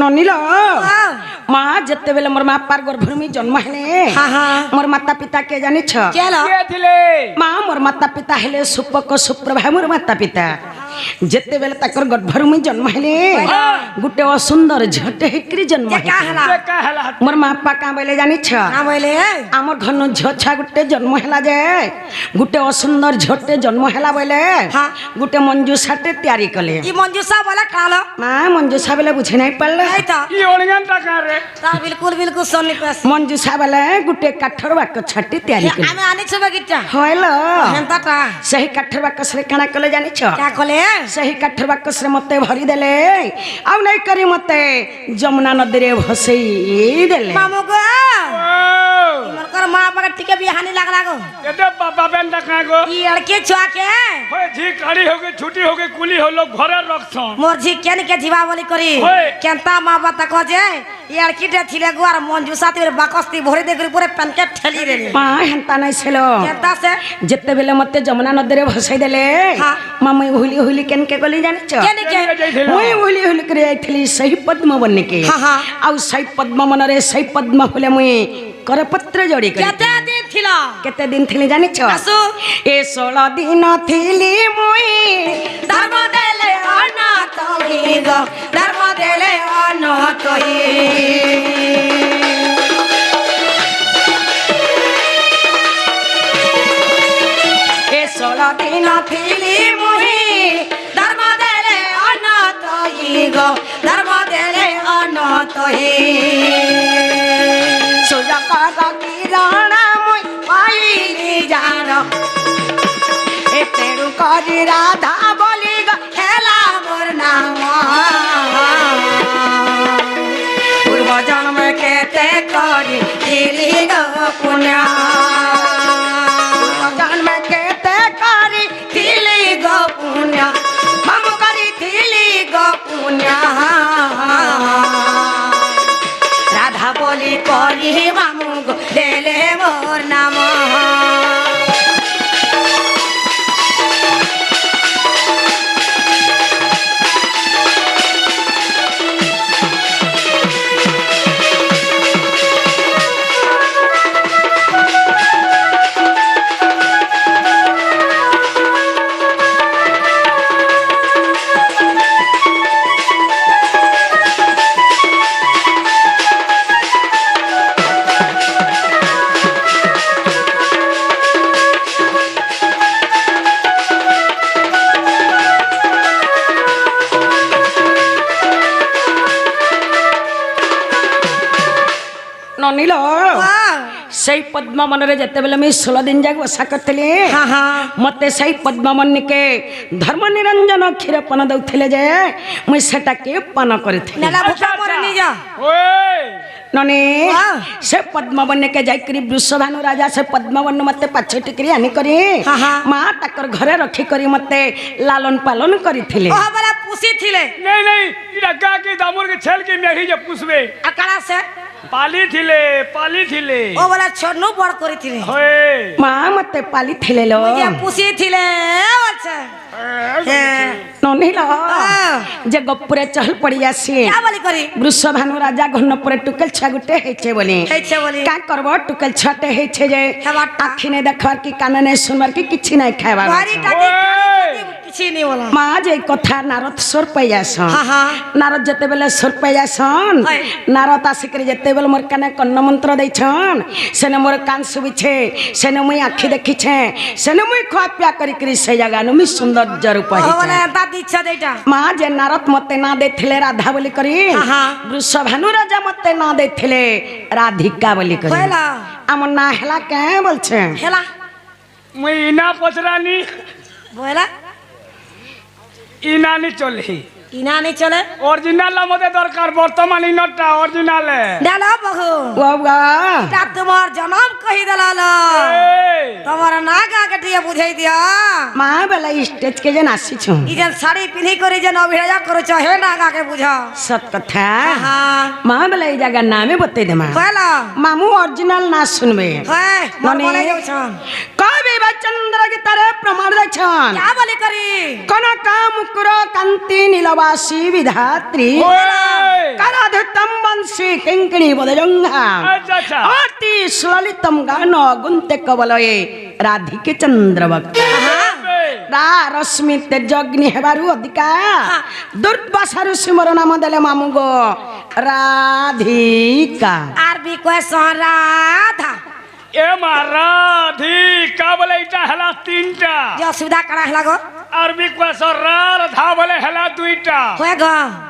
Speaker 1: ननिल माँ जत्ते बेले मोर माँ पार गर्भभूमि जन्म हेले
Speaker 3: हाँ हाँ
Speaker 1: मोर माता पिता के जाने छ
Speaker 3: चलो
Speaker 2: के थिले
Speaker 1: माँ मोर माता पिता हेले सुपक सुप्रभा मोर माता पिता जेते बेले ताकर गर्भभूमि जन्म हेले गुटे असुंदर झटे हिकरी जन्म
Speaker 3: ये का
Speaker 1: हेले
Speaker 3: हला
Speaker 2: का हला
Speaker 1: मोर माँ पा का बेले जाने छ
Speaker 3: ना बोले
Speaker 1: आमर घर न झियो छा गुटे जन्म हेला जे गुटे असुंदर झटे जन्म हेला बोले
Speaker 3: हाँ।
Speaker 1: गुटे मंजूसाटे तैयारी कले
Speaker 3: ई मंजूसा वाला कालो
Speaker 1: माँ मंजूसा बेले बुझे नहीं पड़ले
Speaker 3: नहीं तो
Speaker 2: ई ओणगन ता का रे
Speaker 3: ता बिल्कुल बिल्कुल सोनी पेस
Speaker 1: मंजूसा बेले गुटे काठर बाक छटी तैयारी कले
Speaker 3: आमे आनी छबे गिट्टा
Speaker 1: होइलो
Speaker 3: हेंता ता
Speaker 1: सही काठर बाक से काना कले जाने छ
Speaker 3: क्या कोले
Speaker 1: सही काठर बाक से मते भरी देले आउ नहीं करी मते जमुना नदी रे भसई देले
Speaker 3: मामू गो
Speaker 2: ओ
Speaker 3: मनकर मां पर टिके बिहानी लाग लागो
Speaker 2: एते बाबा बेन ता का गो
Speaker 3: ई लड़के छुआ के
Speaker 2: होय जी काड़ी होगे छुट्टी होगे कुली हो लोग घरे रखछन
Speaker 3: मोर जी केन के जीवा बोली करी
Speaker 2: होय।
Speaker 3: केनता मां बात को जे ई लड़की टे थिले गुआर मंजूसा तेरे बाकस्ती भरी दे करी पूरे पेन के ठेली रे
Speaker 1: माँ हेंता नहीं छलो
Speaker 3: केनता से
Speaker 1: जेते बेले मते जमुना नदी रे भसई देले
Speaker 3: हाँ।
Speaker 1: मामा हुली हुली केन के गली जाने छ
Speaker 3: केन के
Speaker 2: जइथिल
Speaker 1: मुई हुली हुली करे आइथली सही पद्म बन के
Speaker 3: हाँ, हाँ।
Speaker 1: आउ सही पद्म मन रे सही पद्म होले मुई करपत्र जोड़ी कर
Speaker 3: केते दिन थिला
Speaker 1: केते दिन थिली जाने छ
Speaker 3: आसु
Speaker 1: ए 16 दिन थिली मुई
Speaker 3: धर्म देले अनाथ ही गो धर्म देले अनाथ ही
Speaker 1: ए 16 दिन
Speaker 3: थिली मुही धर्म देले अनाथ ही गो धर्म देले अनाथ ही
Speaker 1: सूर्य का किरण मुई
Speaker 3: पाइली जानो
Speaker 1: ए तेरू करी राधा बोली ग
Speaker 3: खेला मोर नाम पूर्व जन्म केते करी थिली गो पुण्य
Speaker 1: जन्म केते करी
Speaker 3: थिली गो पुण्य मम करी थिली गो पुण्य राधा बोली करी मामू गो देले मोर नाम
Speaker 1: ନନିଲ সেই পদ্মবନରେ যেତେବେଳେ মুই 16 দিন যাক বসা করଥିଲି
Speaker 3: হ্যাঁ হ্যাঁ
Speaker 1: মতে সেই পদ্মবনকে ধর্ম নিরঞ্জন ক্ষীরপন দউଥିଲେ যে মুই সেটাকে পান করিଥିଲି
Speaker 3: নেলা ভুকা মরে নি যা
Speaker 2: ওই
Speaker 1: ননে
Speaker 3: হ্যাঁ।
Speaker 1: সে পদ্মবনকে যাইকরি বৃষভানু রাজা সে পদ্মবন মতে পাছে টিকরি আনি করি
Speaker 3: হ্যাঁ, হ্যাঁ।
Speaker 1: মা তাকর ঘরে রখি করি মতে লালন পালন করিଥିଲେ
Speaker 3: ওহ বলা পুষি থিলে
Speaker 2: नहीं नहीं इरा का के दामुर के छेल के मेही जे पुसबे
Speaker 3: আকাড়া সে
Speaker 2: पाली थिले
Speaker 3: ও বলা ছনু বড় করি থিলে
Speaker 2: होए
Speaker 1: মা মতে পালিଥିଲେ লো
Speaker 3: যে পুষি থিলে বলছে হ্যাঁ
Speaker 1: ননিল
Speaker 3: হ্যাঁ।
Speaker 1: যে গপুরে চহল পড়ি আসি
Speaker 3: क्या बोली करी
Speaker 1: বৃষভানু রাজা ঘনপুরে টুকেল ছা গুটে হেছে বলি
Speaker 3: হেছে বলি
Speaker 1: কা করব টুকেল ছাটে হেছে যে
Speaker 3: খাবারটা।
Speaker 1: আখিনে দেখার কি কানে শুনবার কি কিছু নাই খাইবার
Speaker 3: ভারি টাকি কিছু নি বলা
Speaker 1: মা যে কথা নারদ সোর পাই আসন
Speaker 3: হ্যাঁ, হ্যাঁ।
Speaker 1: নারদ যেতেবেলে সোর পাই আসন
Speaker 3: হয়।
Speaker 1: নারদ আসিকরি যেতেবেলে মোর কানে কন্ন মন্ত্র দেইছন সেনে মোর কান শুবিছে সেনে মুই আখি দেখিছে সেনে মুই খোয়া পিয়া করি করি সেই জায়গা মুই সৌন্দর্য রূপ
Speaker 3: ও
Speaker 1: হইছে
Speaker 3: বলা তা দিচ্ছা দেটা
Speaker 1: মা যে নারদ মতে না দেইଥିଲେ রাধা বলি করি
Speaker 3: হ্যাঁ, হ্যাঁ।
Speaker 1: বৃষভানু রাজা মতে না দেইଥିଲେ রাধিকা বলি করি
Speaker 3: হইলা
Speaker 1: আমার না হেলা কে বলছে
Speaker 3: হেলা
Speaker 2: मुई इना पचरानी
Speaker 3: বলা
Speaker 2: इना नहीं चले
Speaker 3: ইনা নি চলে
Speaker 2: ओरिजिनल मते दरकार वर्तमान इनटा ओरिजिनल
Speaker 3: ডালা বহু
Speaker 1: ও গা
Speaker 3: তা তোমার জনম কহি দেলাল তোমার নাগা কেটিয়ে বুঝাই দিয়া
Speaker 1: মা বেলা স্টেজ के जन आसीछु
Speaker 3: ই যেন শাড়ি পিন্ধি করে যেন অভিনয় করছ হে নাগাকে বুঝা
Speaker 1: सत कथा
Speaker 3: হ্যাঁ
Speaker 1: মা বেলা এই জায়গা নামে বতে দে মা
Speaker 3: বলা
Speaker 1: মামু অরিজিনাল না শুনবে
Speaker 3: হ্যাঁ মন
Speaker 1: ননি
Speaker 3: বলে যাউছন
Speaker 1: কবি বচন্দ্র গীতারে প্রমাণ দেছন
Speaker 3: क्या बोली करी
Speaker 1: কনক মুকুর কান্তি নীলবাসী বিধাত্রী কারাধৃতম বংশী কিঙ্কিণী বদজঙ্ঘা
Speaker 2: अच्छा अच्छा
Speaker 1: অতি সুললিতম গান গুন্তে কবলয়ে রাধিকে চন্দ্রভক্ত রা রশ্মি তেজগ্নি হেবারু অধিকা দুর্বাসারু সিমর নাম দেলে মামু গো রাধিকা
Speaker 3: আরবি কোয়েশন রাধা
Speaker 2: ए माराधी का बोले इटा हला तीनटा
Speaker 3: যে অসুবিধা করা হেলা গো
Speaker 2: अरबी क्वेश्चन राधा बोले हला दुईटा
Speaker 3: হয়ে গ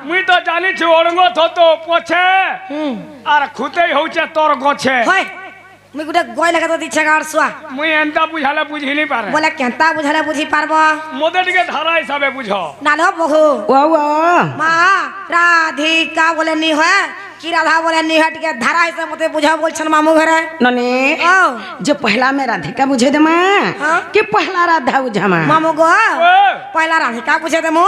Speaker 2: मुई तो जानी छु ओरंगो थतो पोछे আর খুতেই হচ্ছে তোর গছে
Speaker 3: হয় মুই গুটে গয় লাগা তো দিছে গাড় সুয়া
Speaker 2: মুই এন্তা বুঝালে বুঝিনি পারে
Speaker 3: বলে কেনতা বুঝালে বুঝি পারব
Speaker 2: মোদে টিকে ধারা হিসাবে বুঝ
Speaker 3: না লো বহু
Speaker 1: ও ও
Speaker 3: মা রাধিকা বলে নি হয় কি রাধা বলে নি হয় টিকে ধারা হিসেবে মতে বুঝা বলছেন মামু ঘরে
Speaker 1: नने
Speaker 3: ও
Speaker 1: जो पहला में राधिका बुझे दे मां
Speaker 3: हाँ?
Speaker 1: कि पहला राधा बुझा मां
Speaker 3: মামু গো পয়লা রাধিকা বুঝে দেমু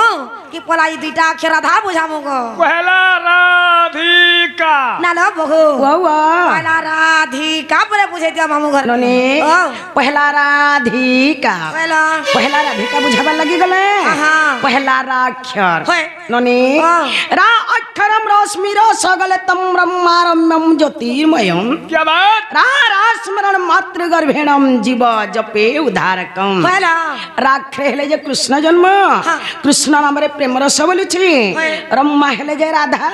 Speaker 3: কি পলা এই দুইটা অক্ষর রাধা বুঝামু গো
Speaker 2: पहला राधिका
Speaker 3: না লো বহু
Speaker 1: ओ ओ
Speaker 3: পয়লা রাধিকা বলে বুঝে দিয়া মামু ঘরে
Speaker 1: नने
Speaker 3: ও
Speaker 1: पहला राधिका
Speaker 3: পয়লা
Speaker 1: पहला राधिका बुझाबा लगी गले
Speaker 3: हाँ।
Speaker 1: पहला राक्षर
Speaker 3: হয়।
Speaker 1: नने
Speaker 3: हाँ।
Speaker 1: रा अक्षरम रश्मि सगले तम ब्रह्मारम्यम ज्योतिर्मयम
Speaker 2: क्या बात
Speaker 1: रा स्मरण मातृ गर्भेणम जीव जपे उद्धारकम
Speaker 3: পয়লা
Speaker 1: রাক্ষে হেলে যে কৃষ্ণ জন্ম
Speaker 3: হ্যাঁ।
Speaker 1: কৃষ্ণ নামরে প্রেম রস বলুছি
Speaker 3: হয়।
Speaker 1: রম্মা হেলে যে রাধা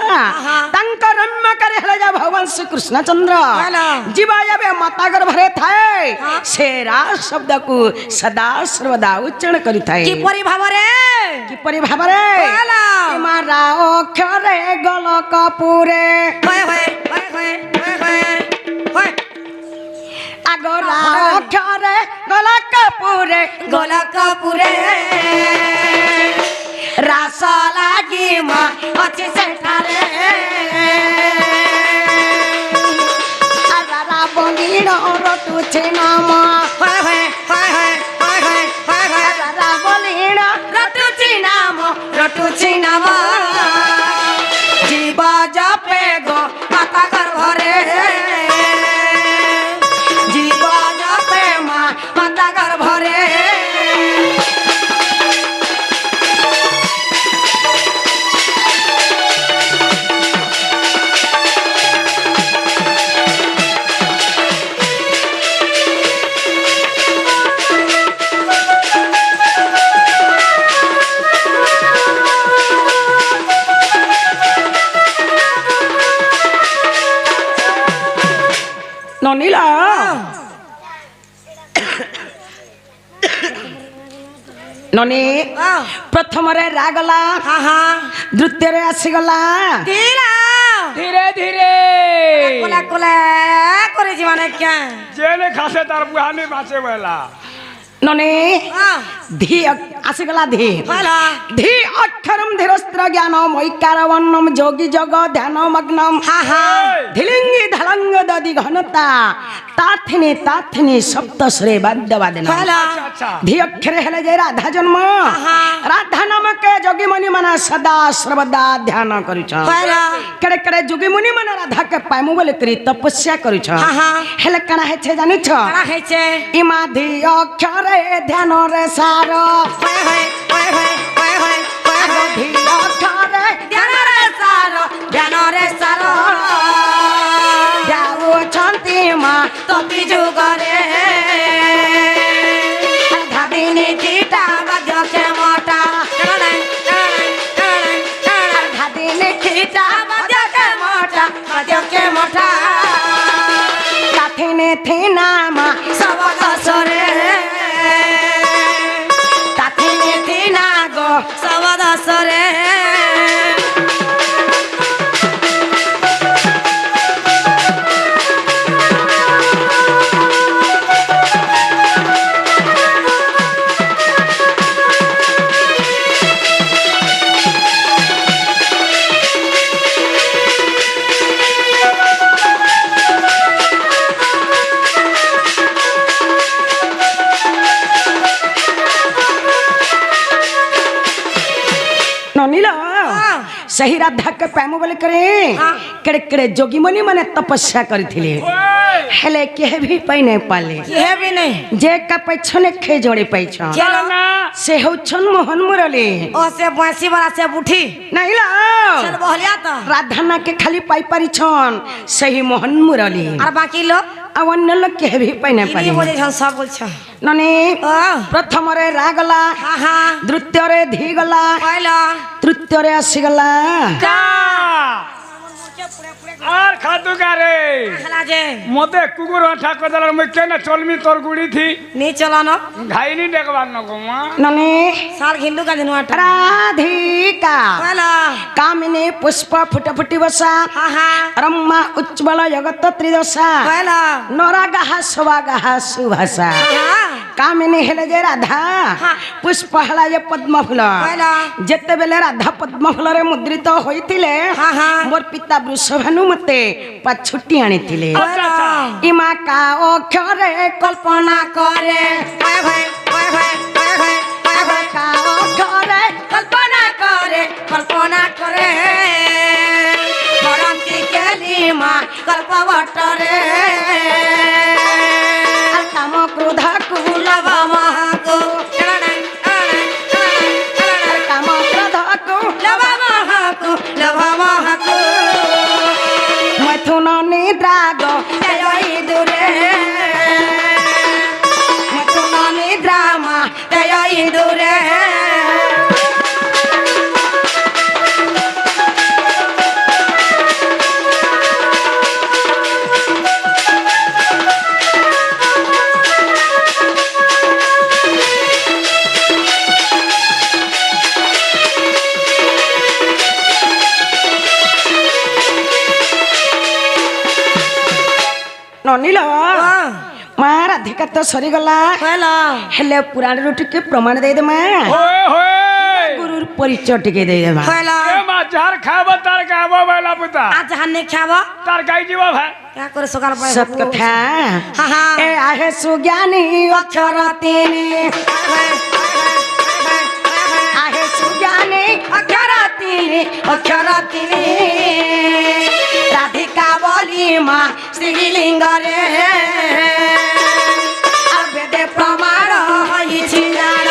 Speaker 1: তাঙ্ক রম্যকারে হেলে যে ভগবান শ্রীকৃষ্ণ চন্দ্র
Speaker 3: হ্যালো।
Speaker 1: জীবা যাবে মাতা গর্ভরে থায়
Speaker 3: হ্যাঁ।
Speaker 1: সে রাস শব্দকু সদা সর্বদা উচ্চারণ করিথায়
Speaker 3: কি পরি ভাবরে
Speaker 1: কিপরি ভাବରେ
Speaker 3: হ্যালো।
Speaker 1: মারা অক্ষরে গল কপুরে
Speaker 3: হয় হয় হয় হয় হয় হয় হয়
Speaker 1: আগরা অক্ষরে গল কপুরে
Speaker 3: গোলকপুরে
Speaker 1: রাস লাগি মা
Speaker 3: ଅଛି ସେଠାରେ
Speaker 1: আরা বনির রটুছে নাম
Speaker 3: হয় হয় হয় হয় হয় হয় হয় হয়
Speaker 1: আরা বনির
Speaker 3: রটুছি নাম রটুছি নাম জীব জপে গো মাতা গর্ভরে জীব জপে মা মাতা গর্ভরে
Speaker 1: ননিলা ননি প্রথমরে রাগলা
Speaker 3: হা হা
Speaker 1: দ্বিতীୟରେ ଆସିଗଲା
Speaker 3: তিরা
Speaker 4: ধীরে ধীরে
Speaker 3: কোলা কোলা করেছি মানে কে
Speaker 2: জেলে খাসে তার বুহানি বাঁচে বেলা
Speaker 1: ননে ধি আসিগলা ধি
Speaker 3: হলা
Speaker 1: ধি অক্ষরম ধীরস্ত্র জ্ঞানম ঐকারবর্ণম যোগী জগ ধ্যান মগ্নম
Speaker 3: হা হা
Speaker 1: ধিলিঙ্গি ধলঙ্গ দদি ঘনতা তাথিনি সপ্তস্বরে বাদ্য বাদন
Speaker 3: হলা
Speaker 2: আচ্ছা
Speaker 1: ধি অক্ষরে হেলে যে রাধা জন্ম রাধা নামকে যোগী মুনি মানে সদা সর্বদা ধ্যান করুছ
Speaker 3: হলা
Speaker 1: কেড়ে কেড়ে যোগী মুনি মানে রাধাকে পাইমু বলে করি তপস্যা করুছ হেলে কাଣା হেছে জানিছ
Speaker 3: কারা খাইছে
Speaker 1: ইমা ধি অক্ষরে ধ্যান রে সার
Speaker 3: হয় হয় হয় হয় হয় হয় হয় হয়
Speaker 1: ধি অক্ষরে
Speaker 3: ধ্যানরে সার ধ্যানরে সার
Speaker 1: যাওছন্তি মা
Speaker 3: তপি যুগরে
Speaker 1: ধাদিনী
Speaker 3: চিটা বাজকে মোটা
Speaker 1: ধাদিনী
Speaker 3: চিটা বাজকে মোটা বাজকে মোটা
Speaker 1: কাথিনে থিনা মা
Speaker 3: সবদসরে
Speaker 1: কাথিনে থিনা গো
Speaker 3: সবদসরে
Speaker 1: ନନିଲ ସେହି ରାଧାକେ ପ୍ରେମ ବୋଲି କରି କେଡ଼େ କେଡ଼େ ଯୋଗୀ ମୁନି ମାନେ ତପସ୍ୟା କରିଥିଲେ ହେଲେ କେହି ବି ପାଇ ନାଇଁ ପାରିଲେ
Speaker 3: ये भी नहीं
Speaker 1: ଯେ କା ପାଇଛନ୍ ଖେ ଯୋଡ଼ି ପାଇଛନ୍
Speaker 3: चलो
Speaker 1: ସେ ହଉଛନ୍ ମୋହନ ମୁରଲି
Speaker 3: ओ से बंसी वाला से बुठी
Speaker 1: ନାଇଁଲ
Speaker 3: चल बहलिया तो
Speaker 1: ରାଧା ନାକେ ଖାଲି ପାଇ ପାରିଛନ୍ ସେହି ମୋହନ ମୁରଲି
Speaker 3: और बाकी लोग
Speaker 1: ଆଉ ଅନ୍ୟ ଲୋକ କେହି ବି ପାଇ ନାଇଁ
Speaker 3: इनी
Speaker 1: ପାରିଲେ
Speaker 3: बोले छन सब बोल छ
Speaker 1: ନନି
Speaker 3: ओ
Speaker 1: ପ୍ରଥମରେ ରା ଗଲା
Speaker 3: हां हां
Speaker 1: ଦ୍ୱିତୀୟରେ ଧି ଗଲା
Speaker 3: पहिला
Speaker 1: ତୃତୀୟରେ ଆସିଗଲା
Speaker 2: কা আর খাদু গারে
Speaker 3: हला जे
Speaker 2: মতে কুকুর আঠা কদাল মই কেন চলমি তোর গুড়ি থি
Speaker 3: नी चलानो
Speaker 2: ঘাইনি দেখবার নগো মা
Speaker 1: ନନି
Speaker 3: साल घिंडू का दिनवा
Speaker 1: ରାଧିକା
Speaker 3: पहिला
Speaker 1: कामिनी पुष्प फुट फुटी बसा
Speaker 3: हां हां
Speaker 1: रम्मा उज्ज्वल जगत त्रिदशा
Speaker 3: पहिला
Speaker 1: नरागाह सुभागाह सुभाषा
Speaker 3: हां
Speaker 1: कामिनी हेले जे राधा पुष्प हेला जे पद्म फूल
Speaker 3: पहिला
Speaker 1: जेते बेले राधा पद्म फूल रे मुद्रित होइतिले
Speaker 3: हां हां
Speaker 1: मोर पिता वृषभानु मते पाछुटी आनिथिले
Speaker 3: पहिला
Speaker 1: इमा का अक्षरे कल्पना करे
Speaker 3: हाय हाय हाय हाय हाय हाय हाय हाय
Speaker 1: का अक्षरे
Speaker 3: कल्पना करे बरंती केली मां कल्पवटरे
Speaker 1: काम क्रोध कुल
Speaker 3: लव महको
Speaker 1: काम क्रोध कुल
Speaker 3: लव महको
Speaker 1: मैथुन निद्रा गो
Speaker 3: जय दुरे
Speaker 1: मैथुन निद्रा मा
Speaker 3: जय दुरे
Speaker 1: ननिल मा राधिका तो सरीगला
Speaker 3: पहिला
Speaker 1: हेले पुराण टिके प्रमाण दे दे मा
Speaker 2: होए होए
Speaker 1: गुरु परिचय टिके दे दे मा
Speaker 3: पहिला
Speaker 2: এ মা যার খাব তার গাবো বেলা পুতা
Speaker 3: आज हन्ने खाबो
Speaker 2: তার গাই দিব ভাই
Speaker 3: क्या करे सकाल पाए
Speaker 1: सत कथा
Speaker 3: हां हां
Speaker 1: ए आहे सुज्ञानी अक्षर तिनी आहे सुज्ञानी अक्षर तिनी राधिका बोली मा श्रीलिंग रे अवेदे प्रमाण होइछि जान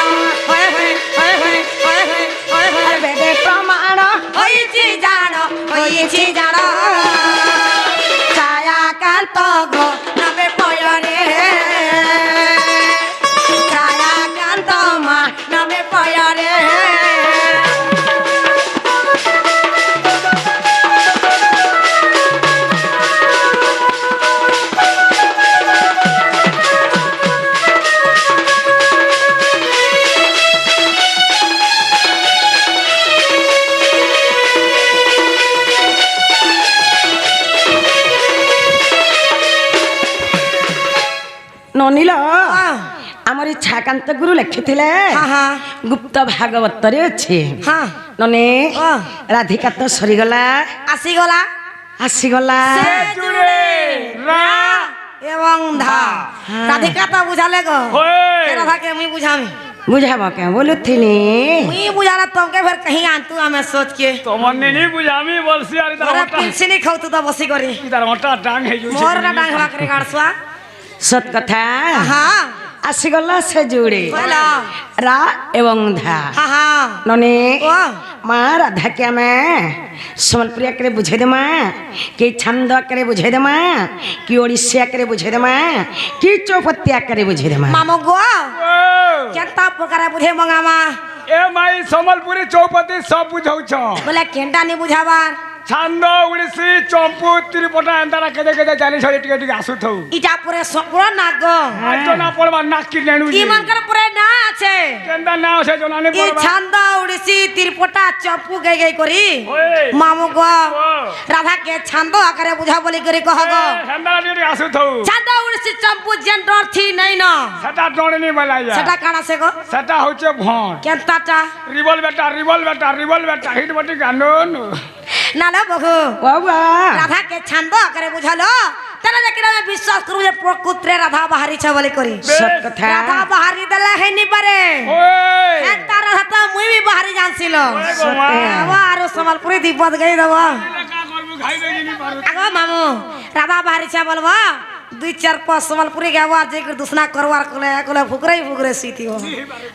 Speaker 1: अवेदे प्रमाण होइछि जान छाया कांत गो नबे पयरे छाया कांत मा नबे पयरे ଇଚ୍ଛାକାନ୍ତ ଗୁରୁ ଲେଖିଥିଲେ
Speaker 3: ହଁ ହଁ
Speaker 1: ଗୁପ୍ତ ଭାଗବତରେ ଅଛି
Speaker 3: ହଁ
Speaker 1: ନନେ
Speaker 3: ହଁ।
Speaker 1: ରାଧିକା ତ ସରିଗଲା
Speaker 3: ଆସିଗଲା
Speaker 1: ଆସିଗଲା
Speaker 3: ସେ ଜୁড়ে
Speaker 2: রা
Speaker 3: এবং ধা রাধিকা তো বুঝালে গো
Speaker 2: होय
Speaker 3: রাধাকে মুই বুঝামি
Speaker 1: বুঝাব কে বলুথিনি
Speaker 3: मुई बुझाना तुमके फिर कहीं आंतु हमें सोच के
Speaker 2: তোমার নেনি বুঝামি বলছি আর
Speaker 3: मोरा
Speaker 2: তার
Speaker 3: पिंसी नहीं खाऊ तू तो बसी करी
Speaker 2: তার মোটা ডাং হে
Speaker 3: मोर ना डांग हवा करे गाड़सवा
Speaker 1: সত কথা
Speaker 3: हाँ
Speaker 1: ଆସିଗଲା ସେ ଯୋଡ଼େ
Speaker 3: बोला
Speaker 1: ରା ଏବଂ ଧା
Speaker 3: हाँ हाँ
Speaker 1: ନନେ
Speaker 3: ओ
Speaker 1: ମା ରାଧାକେ ଆମେ ସମ୍ବଲପୁରୀ ଆକରେ ବୁଝେଇ ଦେମା କି ଛାନ୍ଦ ଆକରେ ବୁଝେଇ ଦେମା କି ଓଡ଼ିଶୀ ଆକରେ ବୁଝେଇ ଦେମା କି ଚୌପତି ଆକରେ ବୁଝେଇ ଦେମା
Speaker 3: मामो गो
Speaker 2: ও
Speaker 3: केता प्रकार बुझे मंगामा
Speaker 2: এ মাই সম্বলপুরি চৌপতি সব বুঝাউছ
Speaker 3: बोले केंटा नहीं बुझाबार
Speaker 2: ছান্দ উড়িষ্যি চম্পু ত্রিপটা এন্তারা কেদে কেদে জানিছ টিকে টিকে আসুথৌ
Speaker 3: इटा पूरे पूरा नाग
Speaker 2: আজ না পড়বা নাকি নেনু
Speaker 3: ई मन कर पूरे ना আছে
Speaker 2: কেন্দা না আছে জনানি
Speaker 3: ई
Speaker 2: পড়বা
Speaker 3: छंद उड़ीसी तिरपटा चप्पू गई गई करी
Speaker 2: ওই
Speaker 3: मामू गो
Speaker 2: ও
Speaker 3: राधा के छंद आकरे बुझा बोली करी कह गो
Speaker 2: এন্তারা টিকে আসুথৌ
Speaker 3: छंद उड़ीसी चंपू जेंडर थी नहीं न
Speaker 2: সেটা ডণনি বলাইয়া
Speaker 3: সেটা কানা से गो
Speaker 2: সেটা হচ্ছে ভণ
Speaker 3: केंताटा
Speaker 2: রিবল বেটা হিট বটি গানুন
Speaker 3: नाला बघु
Speaker 1: বাবা
Speaker 3: राधा के छंद आकरे बुझालो तेरे लेकिन मैं विश्वास करू जे प्रकृति राधा बाहरी छ बोली करी
Speaker 1: সত কথা
Speaker 3: राधा बाहरी दला है नी पारे
Speaker 2: ওই
Speaker 3: एंता राधा तो मुई भी बाहरी जानसिलो
Speaker 2: ওই গোমা
Speaker 3: आरो संबलपुरी दीपत गई दबो
Speaker 2: কা করবু খাই দেখিনি পারু
Speaker 3: आगो मामू राधा बाहरी छ बोलबो दुई चार पांच संबलपुरी गावा जे कर दूसना करवार कोले फुकरे सीती हो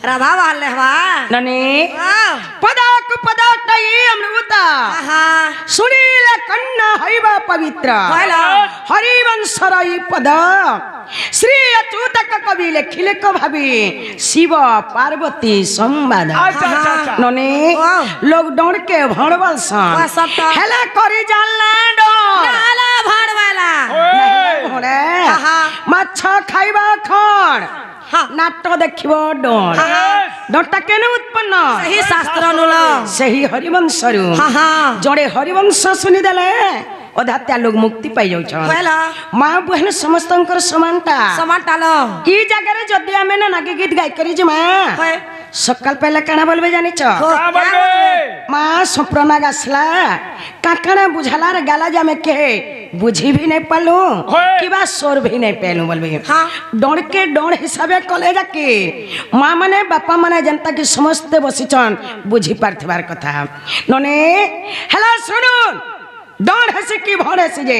Speaker 3: राधा बाहर हवा
Speaker 1: ನನೆ ಪದಕು ಪದಾಟೈ ಅಮೃತ
Speaker 3: आहा
Speaker 1: ಸುನೀಲ ಕಣ್ಣ ಹೈವ ಪವಿತ್ರ
Speaker 3: ಹೋಯ್ಲ.
Speaker 1: হরিবংশর এই পদ শ্রী অচ্যুতক কবি লেখিলেক ভাবি শিব পার্বতী সংবাদ
Speaker 2: আচ্ছা আচ্ছা আচ্ছা
Speaker 1: ননে
Speaker 3: वाह।
Speaker 1: লোক ডর के भणबल सन
Speaker 3: वाह, सब तो-
Speaker 1: हेला करी जानला डर
Speaker 3: नाला भाड़ वाला
Speaker 2: ওই
Speaker 1: ঘরে
Speaker 3: आहा
Speaker 1: মাছ খাইবা খড়
Speaker 3: हाँ
Speaker 1: নাট দেখিব ডর
Speaker 3: हाँ
Speaker 1: ডরটা কেন উৎপন্ন
Speaker 3: सही शास्त्र नुलो
Speaker 1: ସେହି ହରିବଂଶରୁ
Speaker 3: हाँ हाँ
Speaker 1: ଜଣେ ହରିବଂଶ ଶୁଣିଦେଲେ ଅଧାତ୍ୟା ଲୋକ ମୁକ୍ତି ପାଇଯାଉଛନ୍
Speaker 3: होइल
Speaker 1: ମା ବୁହେନ ସମସ୍ତଙ୍କର ସମାନତା
Speaker 3: समान टालो
Speaker 1: ଇ ଜାଗାରେ ଯଦି ଆମେ ନା ନାଗି ଗୀତ ଗାଇ କରି ଯିମା
Speaker 3: होय
Speaker 1: ସକାଳ ପାଇଲା କାଣା বলবে জানিছ
Speaker 3: हो
Speaker 2: কা বলবে
Speaker 1: মা সম্প্রনাগ আসলা কাকানা বুঝালার গালা যে আমি কে বুঝি भी नहीं पालू
Speaker 2: होय।
Speaker 1: किबा सोर भी नहीं पालू बोलबे
Speaker 3: हाँ
Speaker 1: डर के डर हिसाबे कले जाके माँ माने बापा माने जनता की समस्ते बसिछन बुझी पारथिबार कथा नने हेला सुनुन डर हसी की भड़ हसी जे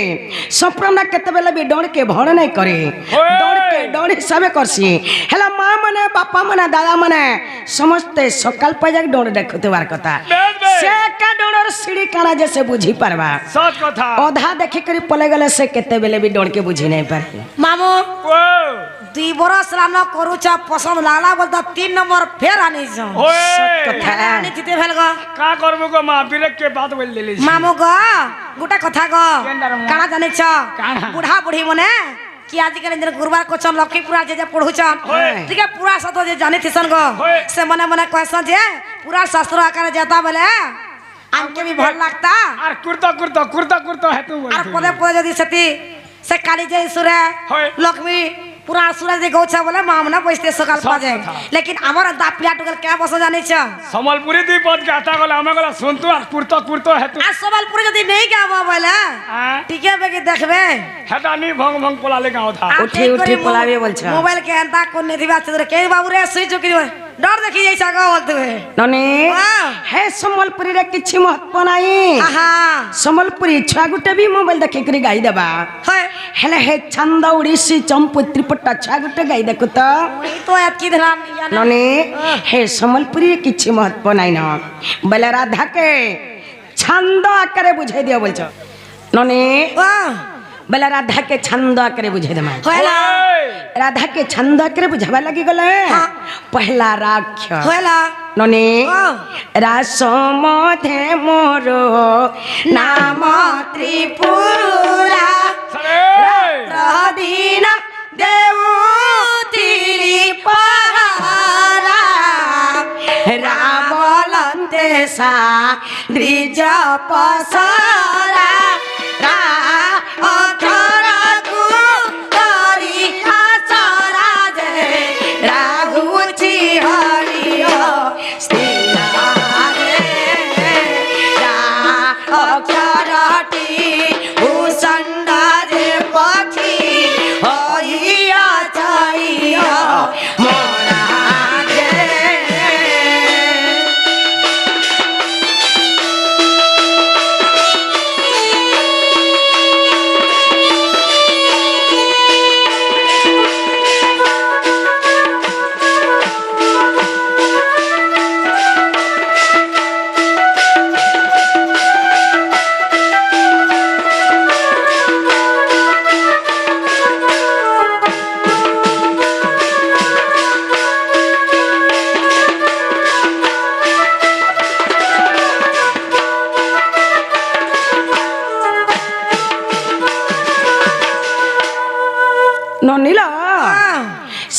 Speaker 1: सप्रना केते बेले भी डर के भड़ नहीं करे
Speaker 2: होय।
Speaker 1: डर हिसाबे करसी हेला माँ माने बापा माने दादा माने समस्ते सकाल पाजाक डर देखुथिबार कथा
Speaker 2: बेस बेस।
Speaker 1: से का डर सीढ़ी काना जैसे बुझी पारबा
Speaker 2: সৎ কথা
Speaker 1: अधा देखी करी पले गले से केते बेले भी डर के बुझी नहीं पारे
Speaker 3: मामू
Speaker 2: ও
Speaker 3: दुई बरस ला न करूछ पसंद लागला बोलता 3 नंबर फेर आनी छ
Speaker 2: ওই
Speaker 1: কথা।
Speaker 3: आनी थिते भेल गो
Speaker 2: কা করবো গো মা বিরেক কে বাত বল দিলি
Speaker 3: मामू गो गोटा कथा गो काना
Speaker 2: काना
Speaker 3: जाने छ
Speaker 2: काना?
Speaker 3: बुढ़ा बुढ़ी मने कि आजिकल दिन गुरुवार को चन लक्ष्मीपुरा जे पढ़ुछन
Speaker 2: होय।
Speaker 3: ठीक है पूरा सतो जे जानी थिसन गो
Speaker 2: होय।
Speaker 3: से मने मने कहसन जे पूरा शास्त्र आकार जाता बोले आमके भी भल लगता
Speaker 2: আর কুর্তা হেতু
Speaker 3: আর
Speaker 2: বলছি
Speaker 3: পদে পদে যদি সেতি সে কালী যে সুরে
Speaker 2: होय।
Speaker 3: লক্ষ্মী पूरा सूरज दे गौछा बोले मामना बसते सकाल
Speaker 2: सब
Speaker 3: पाजे
Speaker 2: कथा।
Speaker 3: लेकिन हमर दा पिया टुकल क्या बस जानी छ
Speaker 2: সম্বলপুরি দুই পদ গাতা গলা আমি গলা শুনতু আর কুর্তা হেতু
Speaker 3: आ सबलपुर যদি नहीं गावा बोले
Speaker 2: হ্যাঁ
Speaker 3: ठीके बेके देखबे
Speaker 2: হেটা নি ভং ভং পোলালে গাও থা
Speaker 3: आ
Speaker 1: उठी
Speaker 3: ठीक
Speaker 1: उठी
Speaker 3: करी
Speaker 1: पलावे बोलछ
Speaker 3: मोबाइल के अंता कोन ने दिबा चदर के बाबू रे सुई चुकी डर देखी जैसा गो बोलते हुए
Speaker 1: नने
Speaker 3: वाह।
Speaker 1: हे सम्बलपुरी रे किछि महत्व नाही
Speaker 3: आहा
Speaker 1: सम्बलपुरी छुआ गुटे भी मोबाइल देखि करी गाई देबा
Speaker 3: है
Speaker 1: हेले हे छंद उड़ीसी चंपू त्रिपट्टा छुआ गुटे गाई देखु त
Speaker 3: वही तो एतकी ध्यान या ना
Speaker 1: नने हे सम्बलपुरी रे किछि महत्व नाही न बेले राधा के छंद आकारे बुझाई दियो बोलछ नने
Speaker 3: वाह
Speaker 1: बेले राधा के छंद आकारे बुझाई देमा
Speaker 3: होएला
Speaker 1: राधा के छंद आकारे बुझावा लगी गले
Speaker 3: हाँ।
Speaker 1: पहला राख्य
Speaker 3: होएला
Speaker 1: नने
Speaker 3: वाह
Speaker 1: रास मधे मोर नाम त्रिपुरा प्रदीन देवतिरी पहारा रावलंते सा द्विज पसरा रा अक्षर कु करी आसरा जे राघ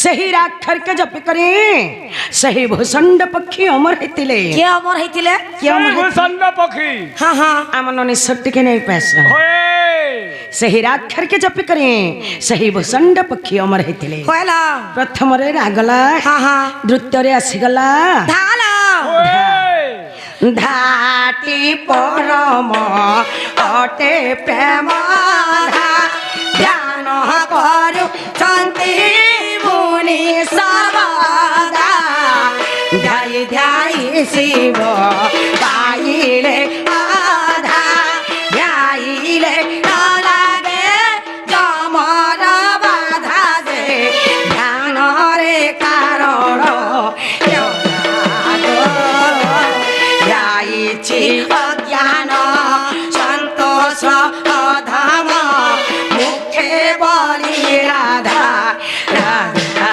Speaker 1: ସେହି ରାକ୍ଷର କେ ଜପି କରି ସେହି ଭୂଷଣ୍ଡ ପକ୍ଷୀ ଅମର ହେଇଥିଲେ
Speaker 3: କିଏ ଅମର ହେଇଥିଲେ
Speaker 1: କିଏ ଅମର ହେଇଥିଲେ?
Speaker 2: ଭୂଷଣ୍ଡ ପକ୍ଷୀ
Speaker 3: ହଁ ହଁ
Speaker 1: ଆମ ନିଶ୍ଚୟ ଟିକେ ନେଇ ପାସ
Speaker 2: ହୋଏ
Speaker 1: ସେହି ରାକ୍ଷର କେ ଜପି କରି ସେହି ଭୂଷଣ୍ଡ ପକ୍ଷୀ ଅମର ହେଇଥିଲେ
Speaker 3: କହିଲ
Speaker 1: ପ୍ରଥମରେ ରାଗଲା
Speaker 3: ହଁ ହଁ
Speaker 1: ଦ୍ୱିତୀୟରେ ଆସିଗଲା
Speaker 3: ଧାଲ
Speaker 2: ହୋଏ
Speaker 1: ଧାଟି ପରମ ଅଟେ ପ୍ରେମ ଧ୍ୟାନ କରୁଛନ୍ତି ମୁନି ସର୍ବଦା ଧ୍ୟାଇ ଧ୍ୟାଇ ଶିବ ପାଇଲେ ଆଧା ଧ୍ୟାଇଲେ ନ ଲାଗେ ଯମର ବାଧା ଯେ ଧ୍ୟାନରେ କାରଣ ଯାଇଛି ଅଜ୍ଞାନ ସନ୍ତୋଷ ଧାମ ମୁଖେ ବଳି ରାଧା ରାଧା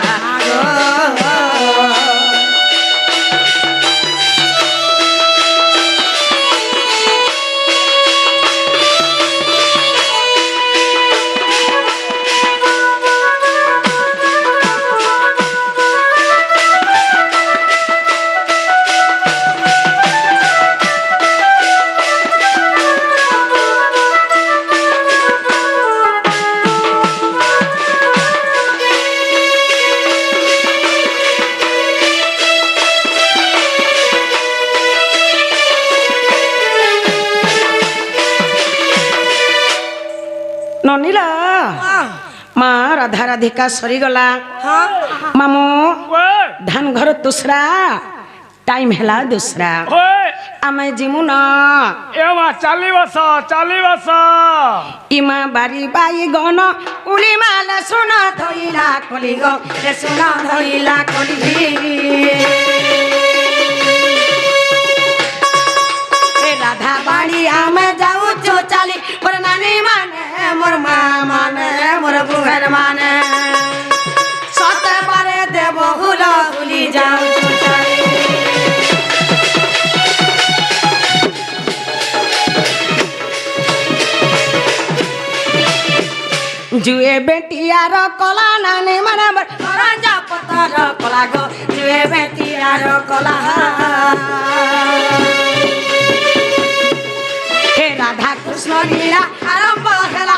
Speaker 1: ନନିଲ ମା ରାଧା ରାଧିକା ସରିଗଲା ମାମୁ
Speaker 2: ହୋଏ
Speaker 1: ଧାନ ଘର ଦୁସରା ଟାଇମ ହେଲା ଦୁସରା
Speaker 2: ହୋଏ
Speaker 1: ଆମେ ଯିମୁ ନା
Speaker 2: ଏ ମା ଚାଲିବସ
Speaker 1: ইমা বাড়ি বাই গণ উলি মাল সোনা ধইলা কলি গো রে সোনা ধইলা কলি এ রাধা বাড়ি আমি যাউছো চালি মোর নানি মানে মোর মা মানে মোর বুহের মানে সতে পারে দেব হুলা হুলি যাউছো চালি जुए बेटियार कला नानी माने राजा पतार कला गो जुए बेटियार कला हे राधा कृष्ण लीला आरंभ हेला